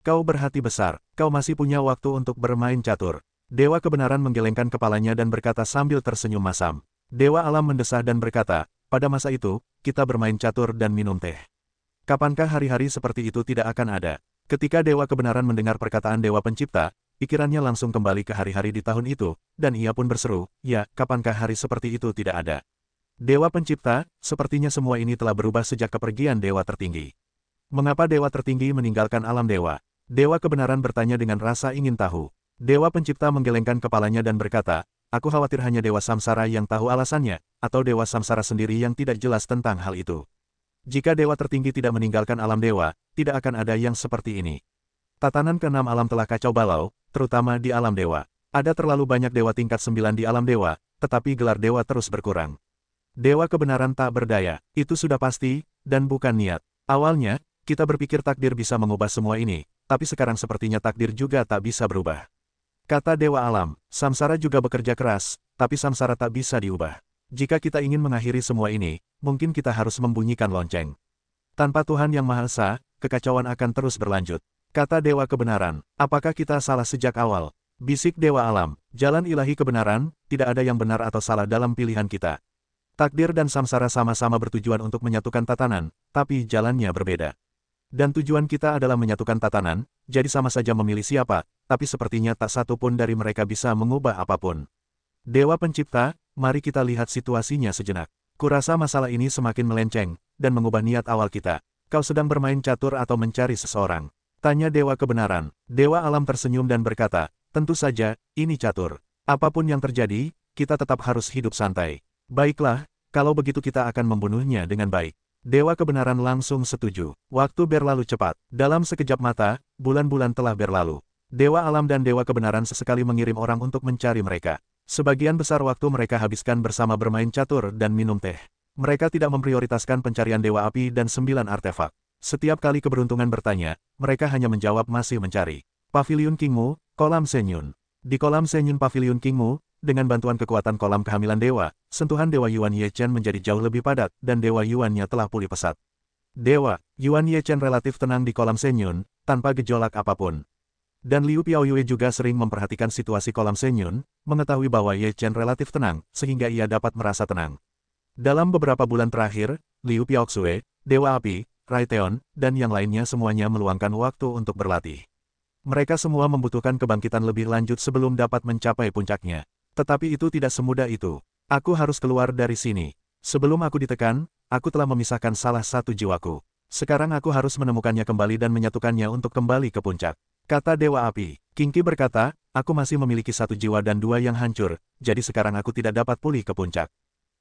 Kau berhati besar, kau masih punya waktu untuk bermain catur. Dewa kebenaran menggelengkan kepalanya dan berkata sambil tersenyum masam. Dewa alam mendesah dan berkata, pada masa itu, kita bermain catur dan minum teh. Kapankah hari-hari seperti itu tidak akan ada? Ketika Dewa kebenaran mendengar perkataan Dewa Pencipta, pikirannya langsung kembali ke hari-hari di tahun itu, dan ia pun berseru, ya, kapankah hari seperti itu tidak ada? Dewa Pencipta, sepertinya semua ini telah berubah sejak kepergian Dewa Tertinggi. Mengapa Dewa Tertinggi meninggalkan alam dewa? Dewa kebenaran bertanya dengan rasa ingin tahu. Dewa Pencipta menggelengkan kepalanya dan berkata, aku khawatir hanya Dewa Samsara yang tahu alasannya, atau Dewa Samsara sendiri yang tidak jelas tentang hal itu. Jika Dewa Tertinggi tidak meninggalkan alam dewa, tidak akan ada yang seperti ini. Tatanan keenam alam telah kacau balau, terutama di alam dewa. Ada terlalu banyak dewa tingkat 9 di alam dewa, tetapi gelar dewa terus berkurang. Dewa kebenaran tak berdaya, itu sudah pasti, dan bukan niat. Awalnya, kita berpikir takdir bisa mengubah semua ini, tapi sekarang sepertinya takdir juga tak bisa berubah. Kata Dewa Alam, Samsara juga bekerja keras, tapi Samsara tak bisa diubah. Jika kita ingin mengakhiri semua ini, mungkin kita harus membunyikan lonceng. Tanpa Tuhan Yang Maha Esa, kekacauan akan terus berlanjut. Kata Dewa Kebenaran, apakah kita salah sejak awal? Bisik Dewa Alam, jalan ilahi kebenaran, tidak ada yang benar atau salah dalam pilihan kita. Takdir dan samsara sama-sama bertujuan untuk menyatukan tatanan, tapi jalannya berbeda. Dan tujuan kita adalah menyatukan tatanan, jadi sama saja memilih siapa, tapi sepertinya tak satu pun dari mereka bisa mengubah apapun. Dewa Pencipta, mari kita lihat situasinya sejenak. Kurasa masalah ini semakin melenceng, dan mengubah niat awal kita. Kau sedang bermain catur atau mencari seseorang? Tanya Dewa Kebenaran. Dewa Alam tersenyum dan berkata, tentu saja, ini catur. Apapun yang terjadi, kita tetap harus hidup santai. Baiklah, kalau begitu kita akan membunuhnya dengan baik. Dewa Kebenaran langsung setuju. Waktu berlalu cepat. Dalam sekejap mata, bulan-bulan telah berlalu. Dewa Alam dan Dewa Kebenaran sesekali mengirim orang untuk mencari mereka. Sebagian besar waktu mereka habiskan bersama bermain catur dan minum teh. Mereka tidak memprioritaskan pencarian Dewa Api dan 9 artefak. Setiap kali keberuntungan bertanya, mereka hanya menjawab masih mencari. Paviliun Kingmu, Kolam Senyun. Di Kolam Senyun Paviliun Kingmu, dengan bantuan kekuatan kolam kehamilan dewa, sentuhan Dewa Yuan Yechen menjadi jauh lebih padat, dan Dewa Yuannya telah pulih pesat. Dewa Yuan Yechen relatif tenang di Kolam Senyun, tanpa gejolak apapun. Dan Liu Piaoyue juga sering memperhatikan situasi Kolam Senyun, mengetahui bahwa Ye Chen relatif tenang, sehingga ia dapat merasa tenang. Dalam beberapa bulan terakhir, Liu Piaoxue, Dewa Api, Raiteon, dan yang lainnya semuanya meluangkan waktu untuk berlatih. Mereka semua membutuhkan kebangkitan lebih lanjut sebelum dapat mencapai puncaknya. Tetapi itu tidak semudah itu. Aku harus keluar dari sini. Sebelum aku ditekan, aku telah memisahkan salah satu jiwaku. Sekarang aku harus menemukannya kembali dan menyatukannya untuk kembali ke puncak. Kata Dewa Api. Kingqi berkata, aku masih memiliki 1 jiwa dan 2 yang hancur, jadi sekarang aku tidak dapat pulih ke puncak.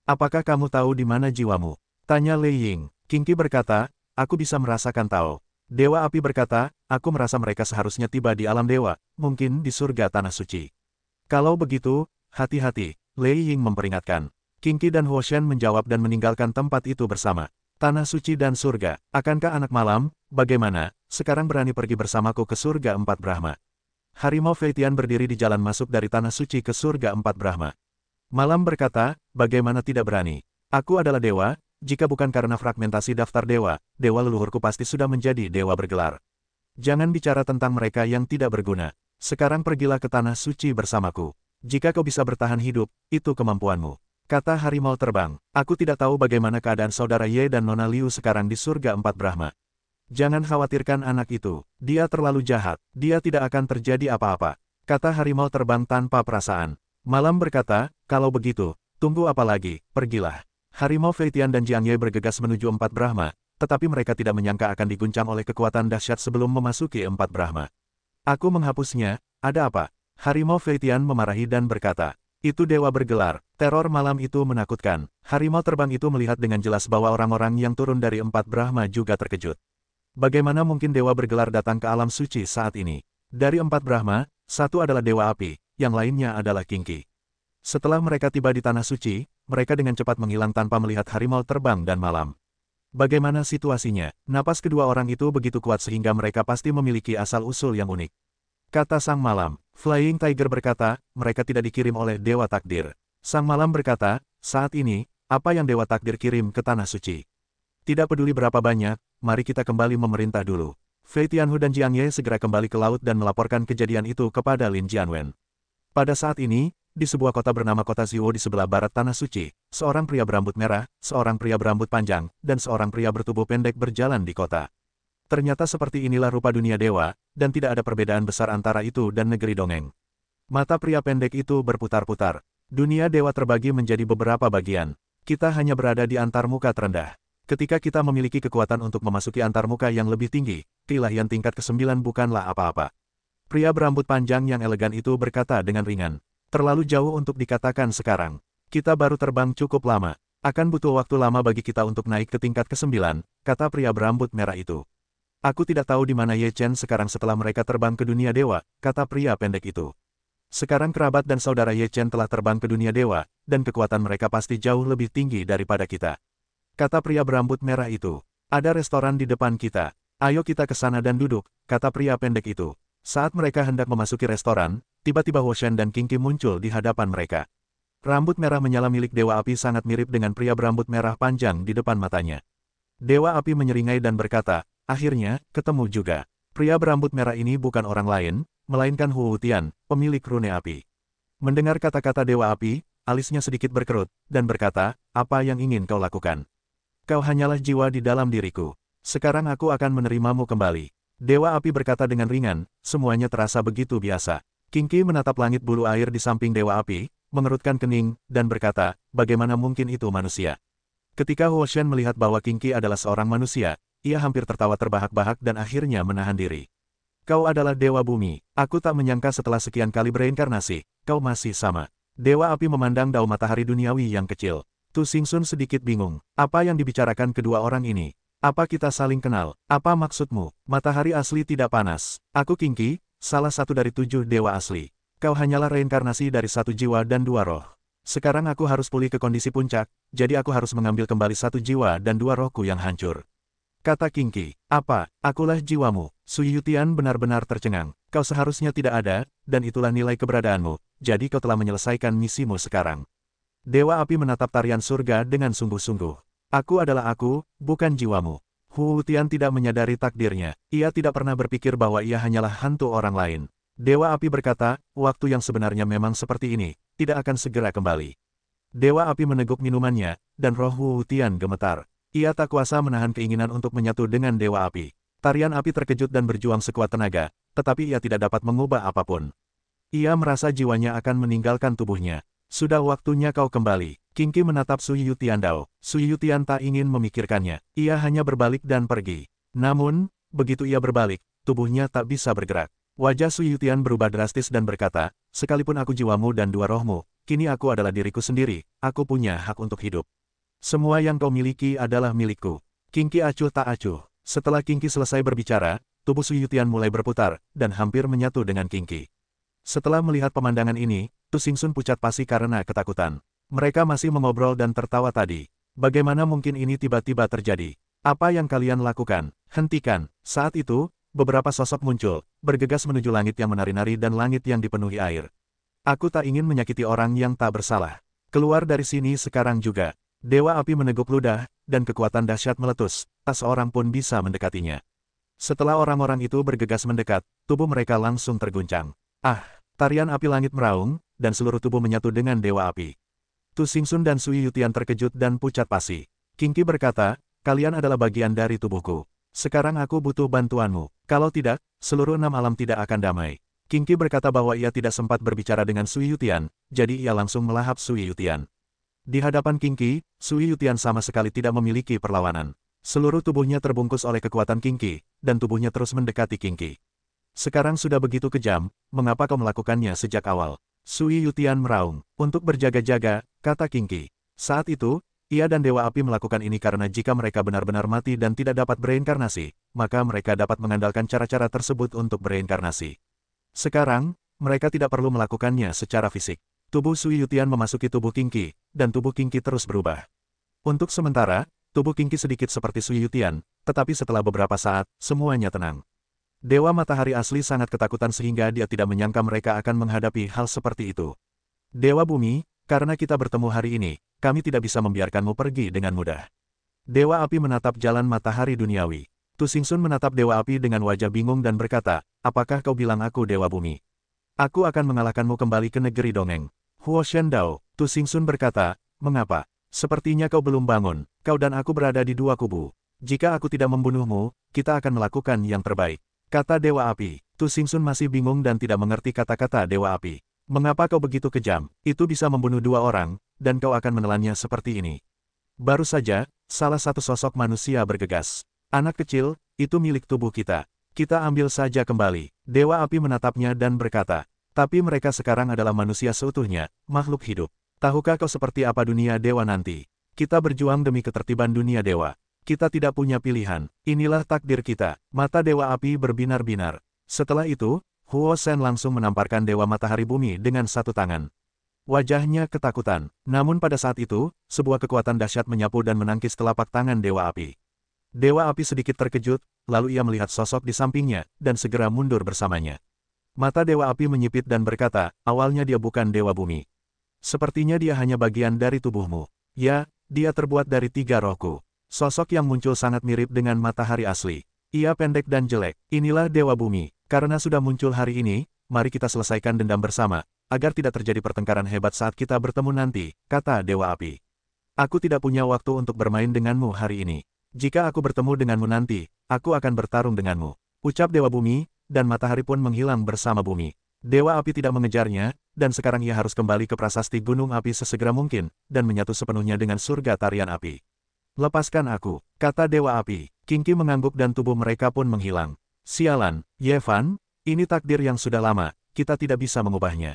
Apakah kamu tahu di mana jiwamu? Tanya Lei Ying. Kingqi berkata, aku bisa merasakan tahu. Dewa Api berkata, aku merasa mereka seharusnya tiba di alam dewa, mungkin di surga tanah suci. Kalau begitu, hati-hati, Lei Ying memperingatkan. Kingqi dan Huo Shen menjawab dan meninggalkan tempat itu bersama. Tanah suci dan surga, akankah anak malam, bagaimana, sekarang berani pergi bersamaku ke surga 4 Brahma? Harimau Feitian berdiri di jalan masuk dari tanah suci ke surga 4 Brahma. Malam berkata, bagaimana tidak berani? Aku adalah dewa, jika bukan karena fragmentasi daftar dewa, dewa leluhurku pasti sudah menjadi dewa bergelar. Jangan bicara tentang mereka yang tidak berguna. Sekarang pergilah ke tanah suci bersamaku. Jika kau bisa bertahan hidup, itu kemampuanmu. Kata harimau terbang, aku tidak tahu bagaimana keadaan saudara Ye dan Nona Liu sekarang di surga 4 Brahma. Jangan khawatirkan anak itu, dia terlalu jahat, dia tidak akan terjadi apa-apa. Kata harimau terbang tanpa perasaan. Malam berkata, kalau begitu, tunggu apa lagi, pergilah. Harimau Feitian dan Jiang Ye bergegas menuju 4 Brahma, tetapi mereka tidak menyangka akan diguncang oleh kekuatan dahsyat sebelum memasuki 4 Brahma. Aku menghapusnya, ada apa? Harimau Feitian memarahi dan berkata, itu dewa bergelar, teror malam itu menakutkan. Harimau terbang itu melihat dengan jelas bahwa orang-orang yang turun dari 4 Brahma juga terkejut. Bagaimana mungkin dewa bergelar datang ke alam suci saat ini? Dari 4 Brahma, 1 adalah dewa api, yang lainnya adalah Kingqi. Setelah mereka tiba di tanah suci, mereka dengan cepat menghilang tanpa melihat harimau terbang dan malam. Bagaimana situasinya? Napas kedua orang itu begitu kuat sehingga mereka pasti memiliki asal-usul yang unik. Kata Sang Malam. Flying Tiger berkata, mereka tidak dikirim oleh Dewa Takdir. Sang Malam berkata, saat ini, apa yang Dewa Takdir kirim ke Tanah Suci? Tidak peduli berapa banyak, mari kita kembali memerintah dulu. Fei Tianhu dan Jiang Ye segera kembali ke laut dan melaporkan kejadian itu kepada Lin Jianwen. Pada saat ini, di sebuah kota bernama Kota Ziwo di sebelah barat Tanah Suci, seorang pria berambut merah, seorang pria berambut panjang, dan seorang pria bertubuh pendek berjalan di kota. Ternyata seperti inilah rupa dunia dewa, dan tidak ada perbedaan besar antara itu dan negeri dongeng. Mata pria pendek itu berputar-putar. Dunia dewa terbagi menjadi beberapa bagian. Kita hanya berada di antarmuka terendah. Ketika kita memiliki kekuatan untuk memasuki antarmuka yang lebih tinggi, keilahian tingkat ke-9 bukanlah apa-apa. Pria berambut panjang yang elegan itu berkata dengan ringan. Terlalu jauh untuk dikatakan sekarang. Kita baru terbang cukup lama. Akan butuh waktu lama bagi kita untuk naik ke tingkat ke-9, kata pria berambut merah itu. Aku tidak tahu di mana Ye Chen sekarang setelah mereka terbang ke dunia dewa, kata pria pendek itu. Sekarang kerabat dan saudara Ye Chen telah terbang ke dunia dewa, dan kekuatan mereka pasti jauh lebih tinggi daripada kita. Kata pria berambut merah itu. Ada restoran di depan kita. Ayo kita ke sana dan duduk, kata pria pendek itu. Saat mereka hendak memasuki restoran, tiba-tiba Huo Shen dan Qing Qi muncul di hadapan mereka. Rambut merah menyala milik Dewa Api sangat mirip dengan pria berambut merah panjang di depan matanya. Dewa Api menyeringai dan berkata, akhirnya, ketemu juga. Pria berambut merah ini bukan orang lain, melainkan Hu Tian, pemilik rune api. Mendengar kata-kata Dewa Api, alisnya sedikit berkerut, dan berkata, apa yang ingin kau lakukan? Kau hanyalah jiwa di dalam diriku. Sekarang aku akan menerimamu kembali. Dewa Api berkata dengan ringan, semuanya terasa begitu biasa. Qing Qi menatap langit bulu air di samping Dewa Api, mengerutkan kening, dan berkata, bagaimana mungkin itu manusia? Ketika Huo Shen melihat bahwa Qing Qi adalah seorang manusia, ia hampir tertawa terbahak-bahak dan akhirnya menahan diri. Kau adalah Dewa Bumi. Aku tak menyangka setelah sekian kali bereinkarnasi, kau masih sama. Dewa Api memandang dao matahari duniawi yang kecil. Tu Xingxun sedikit bingung. Apa yang dibicarakan kedua orang ini? Apa kita saling kenal? Apa maksudmu? Matahari asli tidak panas. Aku Qing Qi, salah satu dari 7 dewa asli. Kau hanyalah reinkarnasi dari 1 jiwa dan 2 roh. Sekarang aku harus pulih ke kondisi puncak, jadi aku harus mengambil kembali 1 jiwa dan 2 rohku yang hancur. Kata Qing Qi, apa? Akulah jiwamu. Sui Yutian benar-benar tercengang. Kau seharusnya tidak ada, dan itulah nilai keberadaanmu, jadi kau telah menyelesaikan misimu sekarang. Dewa Api menatap tarian surga dengan sungguh-sungguh. Aku adalah aku, bukan jiwamu. Hu Tian tidak menyadari takdirnya. Ia tidak pernah berpikir bahwa ia hanyalah hantu orang lain. Dewa Api berkata, waktu yang sebenarnya memang seperti ini, tidak akan segera kembali. Dewa Api meneguk minumannya, dan roh Hu Tian gemetar. Ia tak kuasa menahan keinginan untuk menyatu dengan Dewa Api. Tarian Api terkejut dan berjuang sekuat tenaga, tetapi ia tidak dapat mengubah apapun. Ia merasa jiwanya akan meninggalkan tubuhnya. Sudah waktunya kau kembali. Qing Qi menatap Sui Yutian Dao. Sui Yutian tak ingin memikirkannya. Ia hanya berbalik dan pergi. Namun, begitu ia berbalik, tubuhnya tak bisa bergerak. Wajah Sui Yutian berubah drastis dan berkata, sekalipun aku jiwamu dan 2 rohmu, kini aku adalah diriku sendiri, aku punya hak untuk hidup. Semua yang kau miliki adalah milikku. Qing Qi acuh tak acuh. Setelah Qing Qi selesai berbicara, tubuh Sui Yutian mulai berputar, dan hampir menyatu dengan Qing Qi. Setelah melihat pemandangan ini, Tu Xingxun pucat pasi karena ketakutan. Mereka masih mengobrol dan tertawa tadi. Bagaimana mungkin ini tiba-tiba terjadi? Apa yang kalian lakukan? Hentikan. Saat itu, beberapa sosok muncul, bergegas menuju langit yang menari-nari dan langit yang dipenuhi air. Aku tak ingin menyakiti orang yang tak bersalah. Keluar dari sini sekarang juga. Dewa Api meneguk ludah, dan kekuatan dahsyat meletus, tak seorang pun bisa mendekatinya. Setelah orang-orang itu bergegas mendekat, tubuh mereka langsung terguncang. Ah! Tarian api langit meraung, dan seluruh tubuh menyatu dengan Dewa Api. Tu Xingxun dan Sui Yutian terkejut dan pucat pasi. Qing Qi berkata, kalian adalah bagian dari tubuhku. Sekarang aku butuh bantuanmu. Kalau tidak, seluruh 6 alam tidak akan damai. Qing Qi berkata bahwa ia tidak sempat berbicara dengan Sui Yutian, jadi ia langsung melahap Sui Yutian. Di hadapan Qing Qi, Sui Yutian sama sekali tidak memiliki perlawanan. Seluruh tubuhnya terbungkus oleh kekuatan Qing Qi, dan tubuhnya terus mendekati Qing Qi. Sekarang sudah begitu kejam, mengapa kau melakukannya sejak awal? Sui Yutian meraung. Untuk berjaga-jaga, kata Qing Qi. Saat itu, ia dan Dewa Api melakukan ini karena jika mereka benar-benar mati dan tidak dapat bereinkarnasi, maka mereka dapat mengandalkan cara-cara tersebut untuk bereinkarnasi. Sekarang, mereka tidak perlu melakukannya secara fisik. Tubuh Sui Yutian memasuki tubuh Qing Qi, dan tubuh Qing Qi terus berubah. Untuk sementara, tubuh Qing Qi sedikit seperti Sui Yutian, tetapi setelah beberapa saat, semuanya tenang. Dewa Matahari asli sangat ketakutan sehingga dia tidak menyangka mereka akan menghadapi hal seperti itu. Dewa Bumi, karena kita bertemu hari ini, kami tidak bisa membiarkanmu pergi dengan mudah. Dewa Api menatap jalan matahari duniawi. Tu Xingxun menatap Dewa Api dengan wajah bingung dan berkata, apakah kau bilang aku Dewa Bumi? Aku akan mengalahkanmu kembali ke negeri dongeng. Huo Shendao, Tu Xingxun berkata, mengapa? Sepertinya kau belum bangun, kau dan aku berada di dua kubu. Jika aku tidak membunuhmu, kita akan melakukan yang terbaik. Kata Dewa Api. Tu Xingxun masih bingung dan tidak mengerti kata-kata Dewa Api. Mengapa kau begitu kejam? Itu bisa membunuh dua orang, dan kau akan menelannya seperti ini. Baru saja, salah satu sosok manusia bergegas. Anak kecil, itu milik tubuh kita. Kita ambil saja kembali. Dewa Api menatapnya dan berkata, tapi mereka sekarang adalah manusia seutuhnya, makhluk hidup. Tahukah kau seperti apa dunia dewa nanti? Kita berjuang demi ketertiban dunia dewa. Kita tidak punya pilihan. Inilah takdir kita. Mata Dewa Api berbinar-binar. Setelah itu, Huo Shen langsung menamparkan Dewa Matahari Bumi dengan satu tangan. Wajahnya ketakutan. Namun pada saat itu, sebuah kekuatan dahsyat menyapu dan menangkis telapak tangan Dewa Api. Dewa Api sedikit terkejut, lalu ia melihat sosok di sampingnya, dan segera mundur bersamanya. Mata Dewa Api menyipit dan berkata, awalnya dia bukan Dewa Bumi. Sepertinya dia hanya bagian dari tubuhmu. Ya, dia terbuat dari 3 rohku. Sosok yang muncul sangat mirip dengan matahari asli. Ia pendek dan jelek. Inilah Dewa Bumi. Karena sudah muncul hari ini, mari kita selesaikan dendam bersama, agar tidak terjadi pertengkaran hebat saat kita bertemu nanti, kata Dewa Api. Aku tidak punya waktu untuk bermain denganmu hari ini. Jika aku bertemu denganmu nanti, aku akan bertarung denganmu. Ucap Dewa Bumi, dan matahari pun menghilang bersama bumi. Dewa Api tidak mengejarnya, dan sekarang ia harus kembali ke prasasti Gunung Api sesegera mungkin, dan menyatu sepenuhnya dengan surga tarian api. Lepaskan aku, kata Dewa Api. King Qi mengangguk dan tubuh mereka pun menghilang. Sialan, Ye Fan, ini takdir yang sudah lama, kita tidak bisa mengubahnya.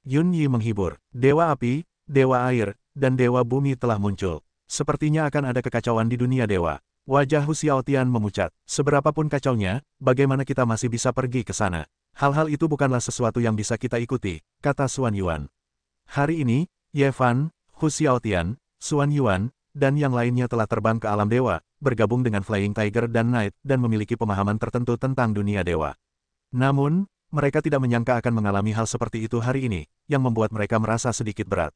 Yun Yi menghibur. Dewa Api, Dewa Air, dan Dewa Bumi telah muncul. Sepertinya akan ada kekacauan di dunia dewa. Wajah Hu Xiaotian memucat. Seberapapun kacaunya, bagaimana kita masih bisa pergi ke sana? Hal-hal itu bukanlah sesuatu yang bisa kita ikuti, kata Xuan Yuan. Hari ini, Ye Fan, Hu Xiaotian, Xuan Yuan, dan yang lainnya telah terbang ke alam dewa, bergabung dengan Flying Tiger dan Knight, dan memiliki pemahaman tertentu tentang dunia dewa. Namun, mereka tidak menyangka akan mengalami hal seperti itu hari ini, yang membuat mereka merasa sedikit berat.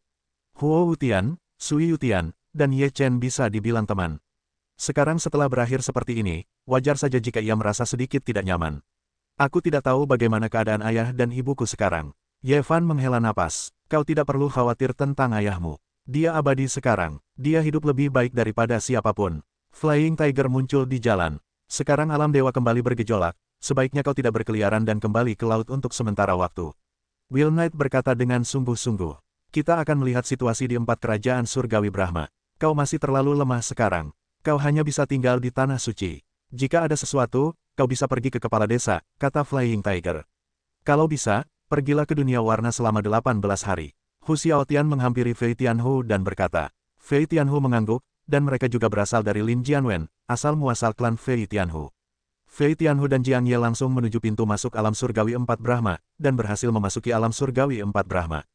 Huo Wutian, Sui Yutian, dan Ye Chen bisa dibilang teman. Sekarang setelah berakhir seperti ini, wajar saja jika ia merasa sedikit tidak nyaman. Aku tidak tahu bagaimana keadaan ayah dan ibuku sekarang. Ye Fan menghela napas. Kau tidak perlu khawatir tentang ayahmu. Dia abadi sekarang. Dia hidup lebih baik daripada siapapun. Flying Tiger muncul di jalan. Sekarang alam dewa kembali bergejolak. Sebaiknya kau tidak berkeliaran dan kembali ke laut untuk sementara waktu. Will Knight berkata dengan sungguh-sungguh. Kita akan melihat situasi di 4 kerajaan surgawi Brahma. Kau masih terlalu lemah sekarang. Kau hanya bisa tinggal di tanah suci. Jika ada sesuatu, kau bisa pergi ke kepala desa, kata Flying Tiger. Kalau bisa, pergilah ke dunia warna selama 18 hari. Hu Xiaotian menghampiri Fei Tianhu dan berkata. Fei Tianhu mengangguk, dan mereka juga berasal dari Lin Jianwen, asal muasal klan Fei Tianhu. Fei Tianhu dan Jiang Ye langsung menuju pintu masuk alam surgawi 4 Brahma, dan berhasil memasuki alam surgawi 4 Brahma.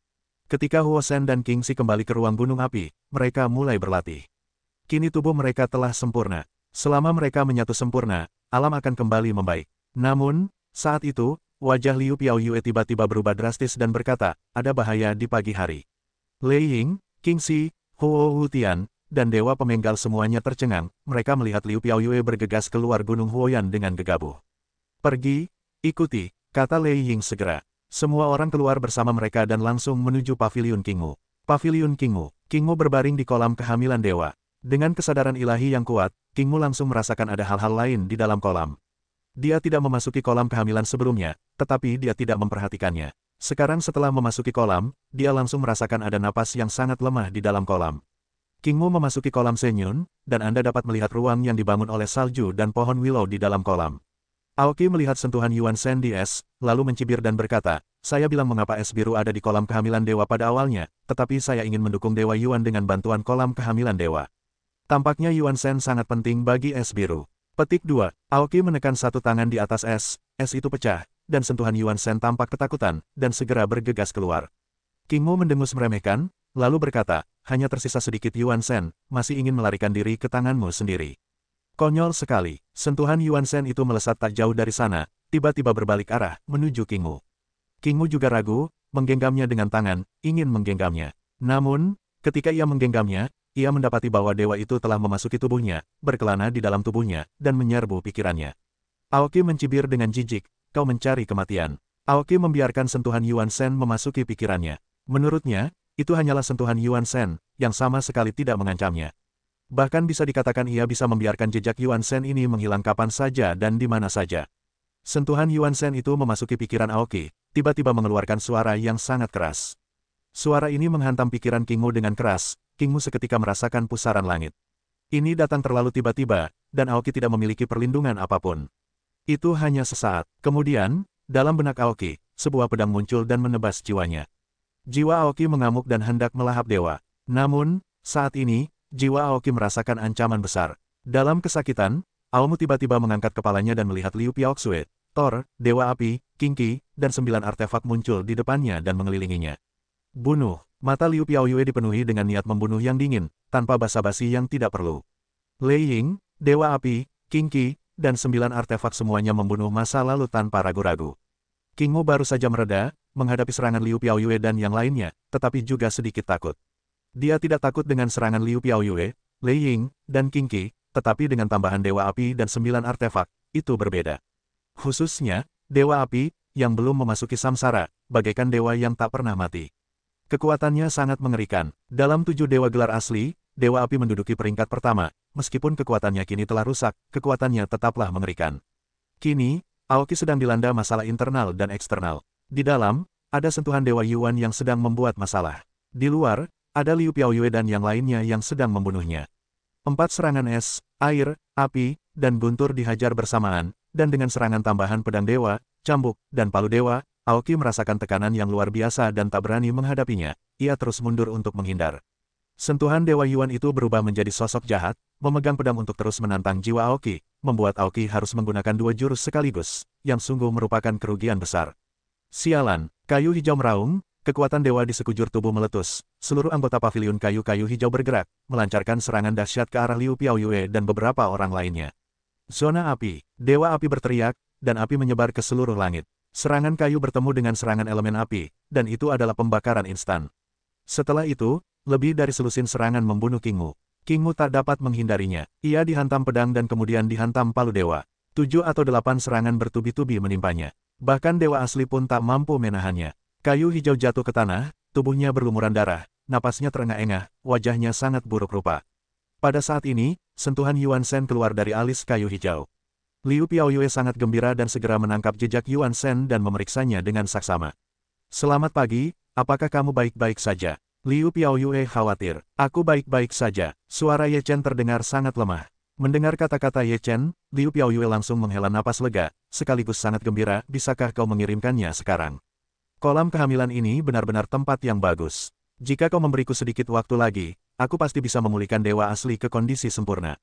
Ketika Huo Shen dan King Xi kembali ke ruang gunung api, mereka mulai berlatih. Kini tubuh mereka telah sempurna. Selama mereka menyatu sempurna, alam akan kembali membaik. Namun, saat itu, wajah Liu Piaoyue tiba-tiba berubah drastis dan berkata, ada bahaya di pagi hari. Lei Ying, King Xi, Huo Wutian, dan Dewa Pemenggal semuanya tercengang, mereka melihat Liu Piaoyue bergegas keluar gunung Huoyan dengan gegabah. Pergi, ikuti, kata Lei Ying segera. Semua orang keluar bersama mereka dan langsung menuju paviliun Qingmu. Paviliun Qingmu. Qingmu berbaring di kolam kehamilan dewa. Dengan kesadaran ilahi yang kuat, Qingmu langsung merasakan ada hal-hal lain di dalam kolam. Dia tidak memasuki kolam kehamilan sebelumnya, tetapi dia tidak memperhatikannya. Sekarang setelah memasuki kolam, dia langsung merasakan ada napas yang sangat lemah di dalam kolam. Qingmu memasuki kolam Shenyun, dan Anda dapat melihat ruang yang dibangun oleh salju dan pohon willow di dalam kolam. Aoki melihat sentuhan Yuan Shen di es, lalu mencibir dan berkata, saya bilang mengapa es biru ada di kolam kehamilan dewa pada awalnya, tetapi saya ingin mendukung Dewa Yuan dengan bantuan kolam kehamilan dewa. Tampaknya Yuan Shen sangat penting bagi es biru. Petik 2. Aoki menekan satu tangan di atas es itu pecah, dan sentuhan Yuan Shen tampak ketakutan, dan segera bergegas keluar. Qingmu mendengus meremehkan, lalu berkata, hanya tersisa sedikit Yuan Shen, masih ingin melarikan diri ke tanganmu sendiri. Konyol sekali, sentuhan Yuan Shen itu melesat tak jauh dari sana, tiba-tiba berbalik arah, menuju Qingmu. Qingmu juga ragu, menggenggamnya dengan tangan, ingin menggenggamnya. Namun, ketika ia menggenggamnya, ia mendapati bahwa dewa itu telah memasuki tubuhnya, berkelana di dalam tubuhnya, dan menyerbu pikirannya. Aoki mencibir dengan jijik, kau mencari kematian. Aoki membiarkan sentuhan Yuan Shen memasuki pikirannya. Menurutnya, itu hanyalah sentuhan Yuan Shen, yang sama sekali tidak mengancamnya. Bahkan bisa dikatakan ia bisa membiarkan jejak Yuan Shen ini menghilang kapan saja dan di mana saja. Sentuhan Yuan Shen itu memasuki pikiran Aoki, tiba-tiba mengeluarkan suara yang sangat keras. Suara ini menghantam pikiran Qingmu dengan keras, Qingmu seketika merasakan pusaran langit. Ini datang terlalu tiba-tiba, dan Aoki tidak memiliki perlindungan apapun. Itu hanya sesaat. Kemudian, dalam benak Aoki, sebuah pedang muncul dan menebas jiwanya. Jiwa Aoki mengamuk dan hendak melahap dewa. Namun, saat ini, jiwa Aoki merasakan ancaman besar. Dalam kesakitan, Aomu tiba-tiba mengangkat kepalanya dan melihat Liu Piaoxue, Thor, Dewa Api, Qingqi, dan 9 artefak muncul di depannya dan mengelilinginya. Bunuh. Mata Liu Piaoyue dipenuhi dengan niat membunuh yang dingin, tanpa basa-basi yang tidak perlu. Lei Ying, Dewa Api, Qingqi, dan 9 artefak semuanya membunuh masa lalu tanpa ragu-ragu. Qingmu baru saja mereda, menghadapi serangan Liu Piaoyue dan yang lainnya, tetapi juga sedikit takut. Dia tidak takut dengan serangan Liu Piaoyue, Lei Ying, dan Qingqi, tetapi dengan tambahan Dewa Api dan 9 artefak, itu berbeda. Khususnya, Dewa Api, yang belum memasuki samsara, bagaikan dewa yang tak pernah mati. Kekuatannya sangat mengerikan. Dalam 7 dewa gelar asli, Dewa Api menduduki peringkat pertama, meskipun kekuatannya kini telah rusak, kekuatannya tetaplah mengerikan. Kini, Aoki sedang dilanda masalah internal dan eksternal. Di dalam, ada sentuhan Dewa Yuan yang sedang membuat masalah. Di luar, ada Liu Piaoyue dan yang lainnya yang sedang membunuhnya. 4 serangan es, air, api, dan guntur dihajar bersamaan, dan dengan serangan tambahan pedang dewa, cambuk, dan palu dewa, Aoki merasakan tekanan yang luar biasa dan tak berani menghadapinya, ia terus mundur untuk menghindar. Sentuhan Dewa Yuan itu berubah menjadi sosok jahat, memegang pedang untuk terus menantang jiwa Aoki, membuat Aoki harus menggunakan 2 jurus sekaligus, yang sungguh merupakan kerugian besar. Sialan, kayu hijau meraung, kekuatan dewa di sekujur tubuh meletus, seluruh anggota paviliun kayu-kayu hijau bergerak, melancarkan serangan dahsyat ke arah Liu Piaoyue dan beberapa orang lainnya. Zona api, Dewa Api berteriak, dan api menyebar ke seluruh langit. Serangan kayu bertemu dengan serangan elemen api, dan itu adalah pembakaran instan. Setelah itu, lebih dari selusin serangan membunuh Qingmu. Qingmu tak dapat menghindarinya. Ia dihantam pedang dan kemudian dihantam palu dewa. 7 atau 8 serangan bertubi-tubi menimpanya. Bahkan dewa asli pun tak mampu menahannya. Kayu hijau jatuh ke tanah, tubuhnya berlumuran darah, napasnya terengah-engah, wajahnya sangat buruk rupa. Pada saat ini, sentuhan Yuan Shen keluar dari alis kayu hijau. Liu Piaoyue sangat gembira dan segera menangkap jejak Yuan Shen dan memeriksanya dengan saksama. Selamat pagi, apakah kamu baik-baik saja? Liu Piaoyue khawatir. Aku baik-baik saja. Suara Ye Chen terdengar sangat lemah. Mendengar kata-kata Ye Chen, Liu Piaoyue langsung menghela napas lega, sekaligus sangat gembira, bisakah kau mengirimkannya sekarang? Kolam kehamilan ini benar-benar tempat yang bagus. Jika kau memberiku sedikit waktu lagi, aku pasti bisa memulihkan dewa asli ke kondisi sempurna.